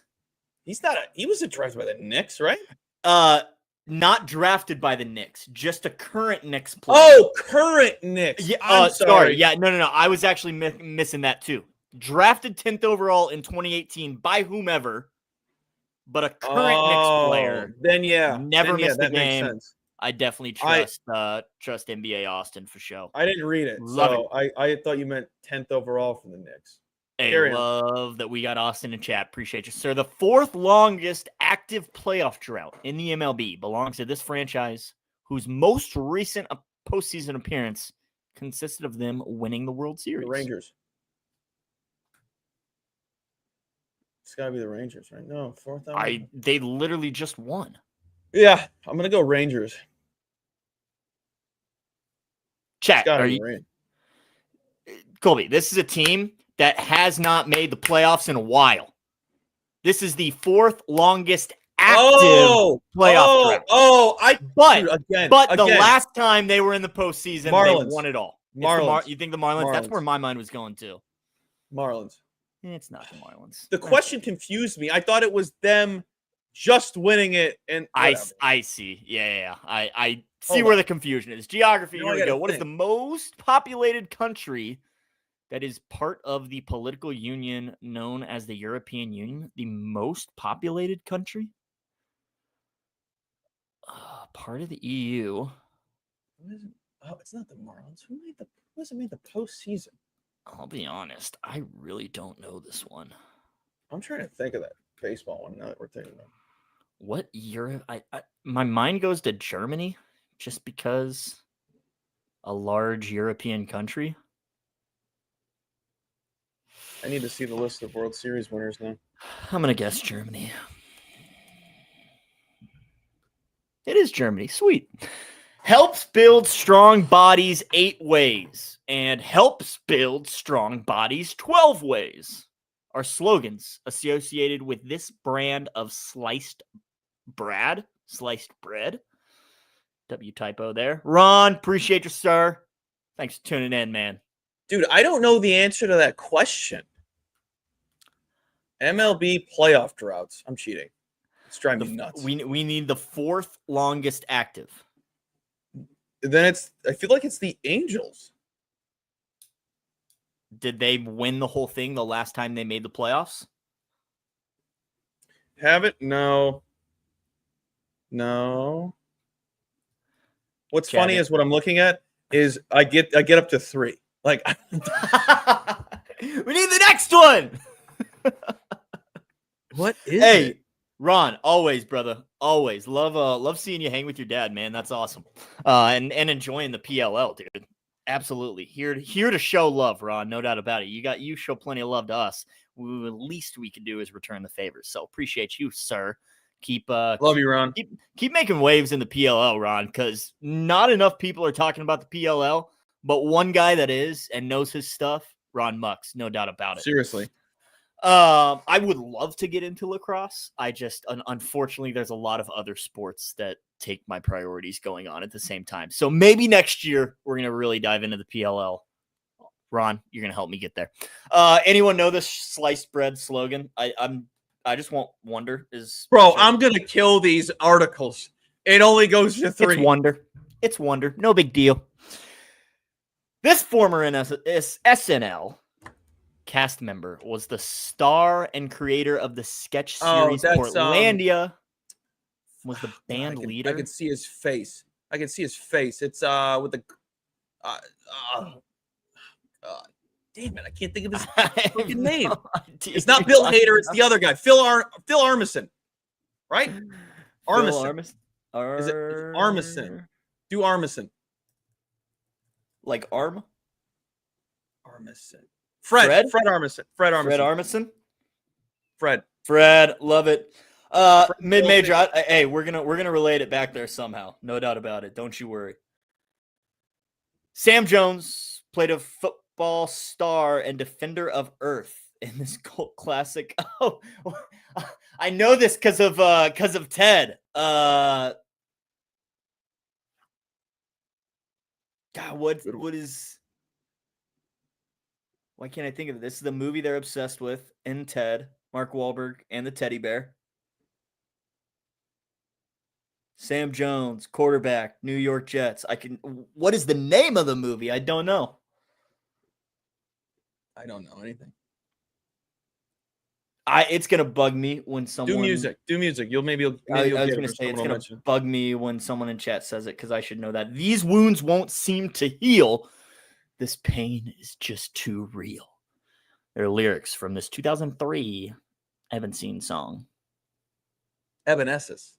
He was drafted by the Knicks, right? Not drafted by the Knicks, just a current Knicks player. Oh, current Knicks. Yeah, I'm sorry. Yeah, no. I was actually missing that too. Drafted 10th overall in 2018 by whomever, but a current Knicks player. Then yeah, never missed a game. Makes sense. I definitely trust NBA Austin for sure. I didn't read it, I thought you meant 10th overall from the Knicks. Hey, love that we got Austin in chat. Appreciate you, sir. The 4th longest active playoff drought in the MLB belongs to this franchise, whose most recent postseason appearance consisted of them winning the World Series. The Rangers. It's got to be the Rangers, right? No, 4th. They literally just won. Yeah, I'm going to go Rangers. Chat, Colby, this is a team that has not made the playoffs in a while. This is the 4th longest active playoff drought. The last time they were in the postseason, they won it all. Marlins. You think the Marlins? That's where Marlins. my mind was going to. Marlins. It's not the Marlins. The question confused me. I thought it was them just winning it, and whatever. I see. Yeah. I see Hold where on. the confusion is. Geography. Now Here I we gotta go. What is think. the most populated country that is part of the political union known as the European Union? The most populated country? Part of the EU. What is it? Oh, it's not the Marlins. Who has made the postseason? I'll be honest. I really don't know this one. I'm trying to think of that baseball one now that we're thinking about. What Europe? My mind goes to Germany, just because a large European country. I need to see the list of World Series winners now. I'm gonna guess Germany. It is Germany. Sweet. Helps build strong bodies 8 ways and helps build strong bodies 12 ways are slogans associated with this brand of sliced bread. W typo there. Ron, appreciate you, sir. Thanks for tuning in, man. Dude, I don't know the answer to that question. MLB playoff droughts. I'm cheating. It's driving me nuts. We need the 4th longest active. Then I feel like it's the Angels. Did they win the whole thing the last time they made the playoffs? Have it? No. What's funny is what I'm looking at is I get up to 3. Like we need the next one. What is it? Ron, always, brother. Always. Love seeing you hang with your dad, man. That's awesome. And enjoying the PLL, dude. Absolutely. Here to show love, Ron. No doubt about it. You show plenty of love to us. The least we can do is return the favor. So appreciate you, sir. Love you, Ron. Keep making waves in the PLL, Ron, because not enough people are talking about the PLL, but one guy that is and knows his stuff, Ron Mux, no doubt about it. Seriously. I would love to get into lacrosse. I just, unfortunately, there's a lot of other sports that take my priorities going on at the same time. So maybe next year we're going to really dive into the PLL. Ron, you're going to help me get there. Anyone know this sliced bread slogan? I just wonder is. Bro, I'm going to kill these articles. It only goes to 3. It's wonder. No big deal. This former SNL cast member was the star and creator of the sketch series Portlandia. Was the band leader. I can see his face. It's with the damn it, I can't think of his fucking name. It's not Bill Hader, it's the other guy. Phil Armisen. Right? Armisen. Is it Armisen? Do Armisen. Like arm? Armisen. Fred Armisen. Fred, love it. Mid-major. Hey, we're gonna relate it back there somehow. No doubt about it. Don't you worry. Sam Jones played a football star and defender of Earth in this cult classic. Oh, I know this because of Ted. God, what is? Why can't I think of it? This is the movie they're obsessed with in Ted, Mark Wahlberg, and the teddy bear. Sam Jones, quarterback, New York Jets. What is the name of the movie? I don't know. I don't know anything. It's gonna bug me when someone do music. You'll maybe. I was gonna say it's gonna bug me when someone in chat says it because I should know that. These wounds won't seem to heal. This pain is just too real. There are lyrics from this 2003 Evanescence song. Evanescence.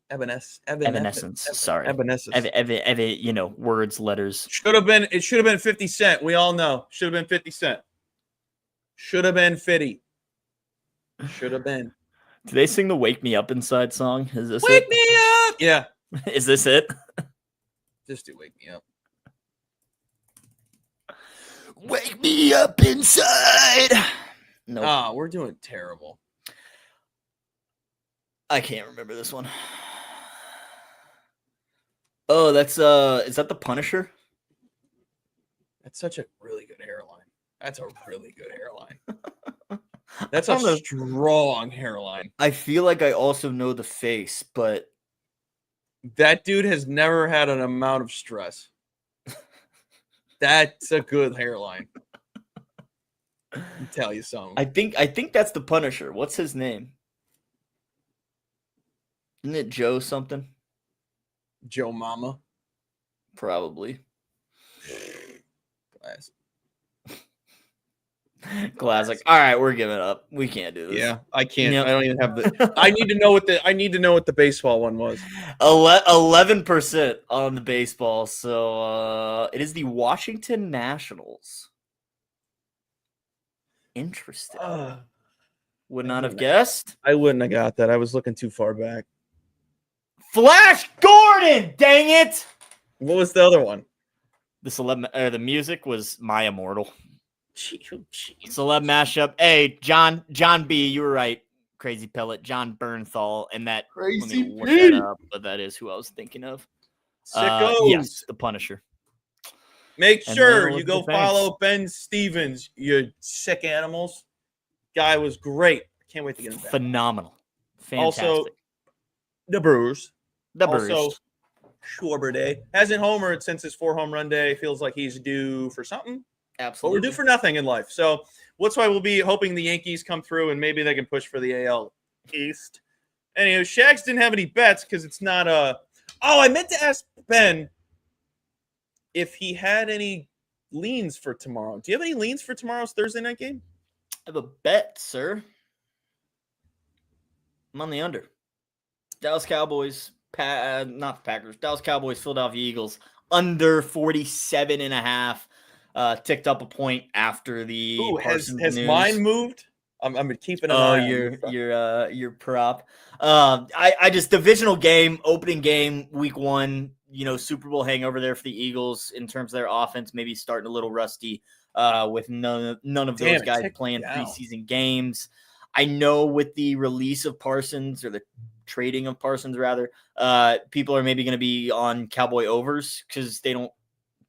Sorry. Evanescence. Words, letters. It should have been 50 Cent. We all know. Should have been 50 Cent. Should have been 50. Should have been. Do they sing the Wake Me Up Inside song? Is this Wake Me Up? Yeah. Is this it? Just do Wake Me Up. Wake me up inside. No. Oh, we're doing terrible. I can't remember this one. Oh, that's is that the Punisher? That's such a really good hairline. That's a really good hairline. That's a strong hairline. I feel like I also know the face, but that dude has never had an amount of stress. That's a good hairline. I'll tell you something. I think that's the Punisher. What's his name? Isn't it Joe something? Joe Mama. Probably. Classic. Classic. All right, we're giving up. We can't do this. Yeah, I can't. Yep. I don't even have the. I need to know what the baseball one was. 11% on the baseball. So it is the Washington Nationals. Interesting. Would not have guessed. I wouldn't have got that. I was looking too far back. Flash Gordon. Dang it. What was the other one? The music was My Immortal. Celeb mashup. Hey, John B, you were right. Crazy Pellet, John Bernthal, and that. Crazy let me look that up, but that is who I was thinking of. Sickos. Yes, the Punisher. Make And sure then you go Elizabeth follow Ben Stevens. You sick animals. Guy was great. I can't wait to get him back. Phenomenal. Fantastic. Also, the Brewers. The Brewers. Also, Schwarber Day hasn't homered since his 4-home run day. Feels like he's due for something. But Absolutely. we're due for nothing in life. So that's why we'll be hoping the Yankees come through and maybe they can push for the AL East. Anyway, Shags didn't have any bets because it's not a. Oh, I meant to ask Ben if he had any leans for tomorrow. Do you have any leans for tomorrow's Thursday night game? I have a bet, sir. I'm on the under. Dallas Cowboys, not the Packers. Dallas Cowboys, Philadelphia Eagles, under 47.5. Ticked up a point after the. Ooh, has news. mine moved? I'm keeping an eye on your prop. I just divisional game, opening game, week 1. Super Bowl hangover there for the Eagles in terms of their offense. Maybe starting a little rusty with none of those guys playing preseason games. I know with the release of Parsons, or the trading of Parsons rather, people are maybe going to be on Cowboy overs because they don't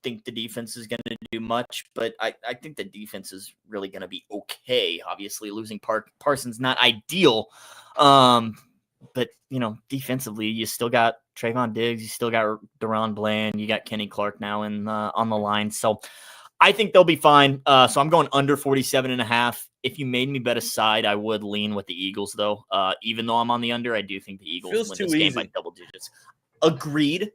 think the defense is going to do much, but I think the defense is really going to be okay. Obviously, losing Parsons not ideal, but defensively, you still got Trayvon Diggs, you still got Deron Bland, you got Kenny Clark now on the line, so I think they'll be fine. So I'm going under 47.5. If you made me bet a side, I would lean with the Eagles, though. Even though I'm on the under, I do think the Eagles win this game by double digits. Agreed.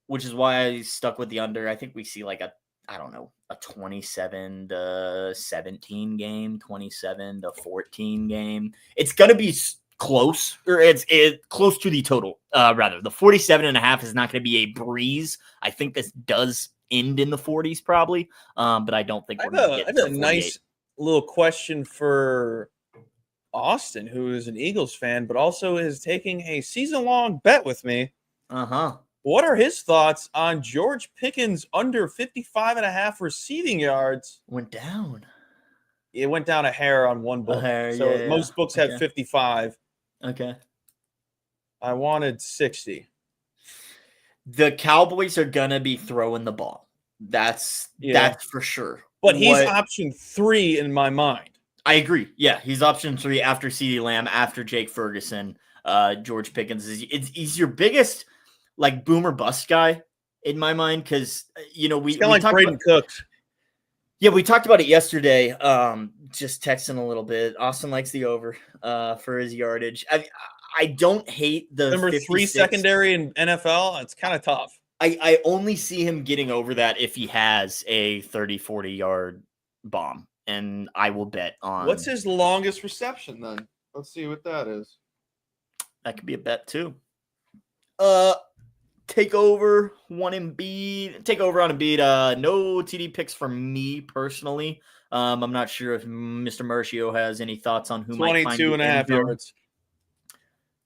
Which is why I stuck with the under. I think we see like a 27-17 game, 27-14 game. It's going to be close, or it's close to the total, rather. The 47.5 is not going to be a breeze. I think this does end in the 40s probably, but I don't think we're going to get to 48. Nice little question for Austin, who is an Eagles fan, but also is taking a season-long bet with me. What are his thoughts on George Pickens under 55.5 receiving yards? Went down. It went down a hair on one book. Most books had 55. Okay. I wanted 60. The Cowboys are going to be throwing the ball. That's for sure. But he's option 3 in my mind. I agree. Yeah, he's option 3 after CeeDee Lamb, after Jake Ferguson. George Pickens he's your biggest like boomer bust guy in my mind, because we like Braden Cooks. Yeah, we talked about it yesterday. Just texting a little bit. Austin likes the over for his yardage. I don't hate the number 3 secondary in NFL. It's kind of tough. I only see him getting over that if he has a 30-40 yard bomb, and I will bet on. What's his longest reception then? Let's see what that is. That could be a bet too. Take over on Embiid. No TD picks for me personally. I'm not sure if Mr. Mercio has any thoughts on who might find 22.5 yards.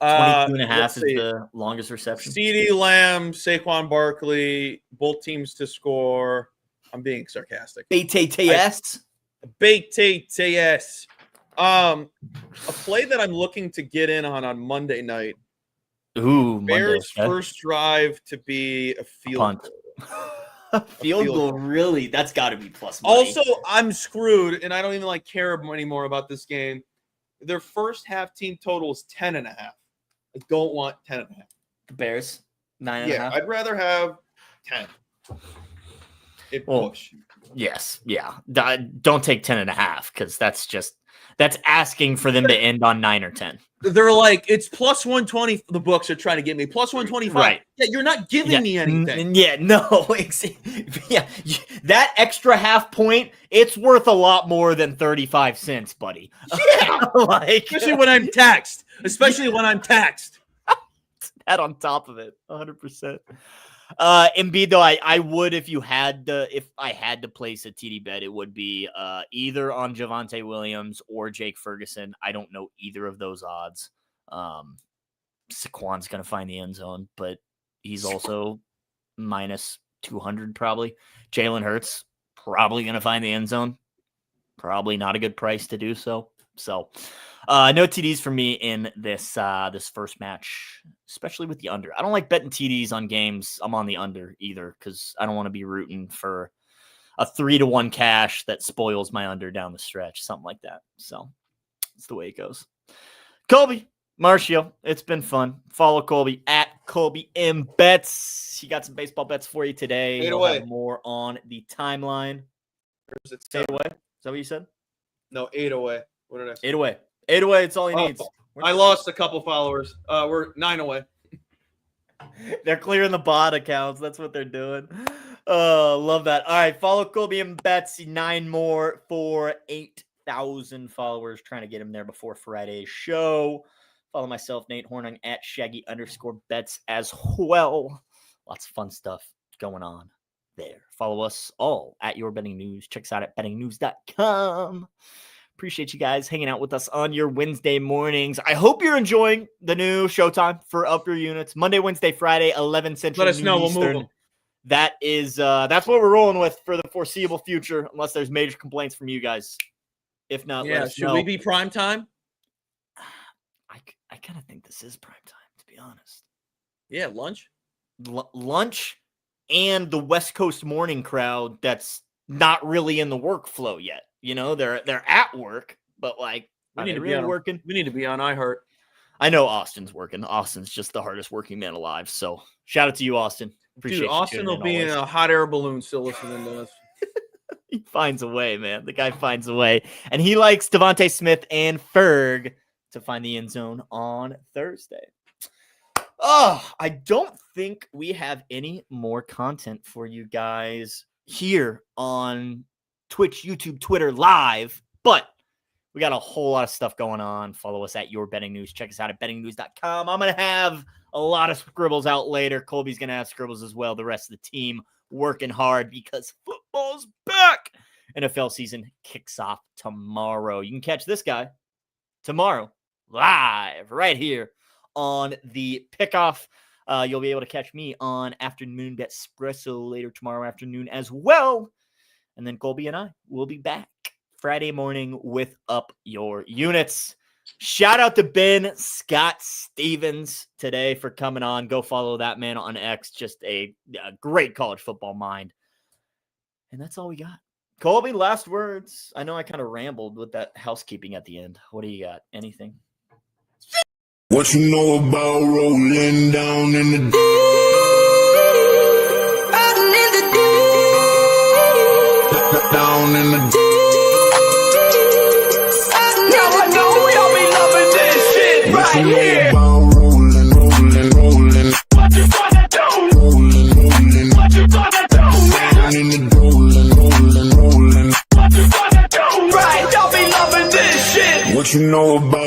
22.5 is the longest reception. CeeDee Lamb, Saquon Barkley, both teams to score. I'm being sarcastic. BTTS. A play that I'm looking to get in on Monday night. Ooh, Bears first drive to be a field punt. goal. Field goal, really? That's got to be plus money. Also, I'm screwed, and I don't even care anymore about this game. Their first half team total is 10.5. I don't want 10.5. The Bears 9.5. Yeah, I'd rather have 10. Push. Yes, yeah. Don't take 10.5 because that's asking for them to end on 9 or 10. They're like, it's plus 120. The books are trying to get me plus 125. Right. Yeah, you're not giving me anything. No. Yeah, that extra half point, it's worth a lot more than 35 cents, buddy. Yeah, especially when I'm taxed. That on top of it, 100%. Embiid, though, I would if I had to place a TD bet, it would be either on Javonte Williams or Jake Ferguson. I don't know either of those odds. Saquon's going to find the end zone, but he's also minus 200 probably. Jalen Hurts probably going to find the end zone. Probably not a good price to do so. So no TDs for me in this first match, especially with the under. I don't like betting TDs on games I'm on the under either because I don't want to be rooting for a 3-1 cash that spoils my under down the stretch, something like that. So that's the way it goes. Colby, Marcio, it's been fun. Follow Colby at Colby M Bets. He got some baseball bets for you today. He'll have more on the timeline. Or is it 8 away? Is that what you said? No, 8 away. What did I say? 8 away. 8 away. It's all he needs. I lost a couple followers. We're 9 away. They're clearing the bot accounts. That's what they're doing. Love that. All right. Follow Colby and Betsy. 9 more for 8,000 followers. Trying to get him there before Friday's show. Follow myself, Nate Hornung, at Shaggy_Bets as well. Lots of fun stuff going on there. Follow us all at Your Betting News. Check us out at bettingnews.com. Appreciate you guys hanging out with us on your Wednesday mornings. I hope you're enjoying the new showtime for Up Your Units. Monday, Wednesday, Friday, 11 Central. Let us know. Eastern. We'll move them. That is, that's what we're rolling with for the foreseeable future, unless there's major complaints from you guys. If not, let us know. Should we be prime time? I kind of think this is prime time, to be honest. Yeah, lunch. Lunch and the West Coast morning crowd that's not really in the workflow yet. You know, they're at work, but we need to be working. We need to be on iHeart. I know Austin's working. Austin's just the hardest working man alive. So shout out to you, Austin. Appreciate Austin will be in a hot air balloon still listening to us. He finds a way, man. The guy finds a way. And he likes Devontae Smith and Ferg to find the end zone on Thursday. Oh, I don't think we have any more content for you guys here on Twitch, YouTube, Twitter, live, but we got a whole lot of stuff going on. Follow us at Your Betting News. Check us out at bettingnews.com. I'm going to have a lot of scribbles out later. Colby's going to have scribbles as well. The rest of the team working hard because football's back. NFL season kicks off tomorrow. You can catch this guy tomorrow live right here on the Pickoff. You'll be able to catch me on Afternoon Espresso later tomorrow afternoon as well. And then Colby and I will be back Friday morning with Up Your Units. Shout out to Ben Scott Stevens today for coming on. Go follow that man on X. Just a great college football mind. And that's all we got. Colby, last words. I know I kind of rambled with that housekeeping at the end. What do you got? Anything? What you know about rolling down in the down in the now I know y'all be loving this shit right here. Rolling. What you gonna do? Rolling. What you gonna do? Down in the rolling. What you gonna do? Right, y'all be loving this shit. What you know about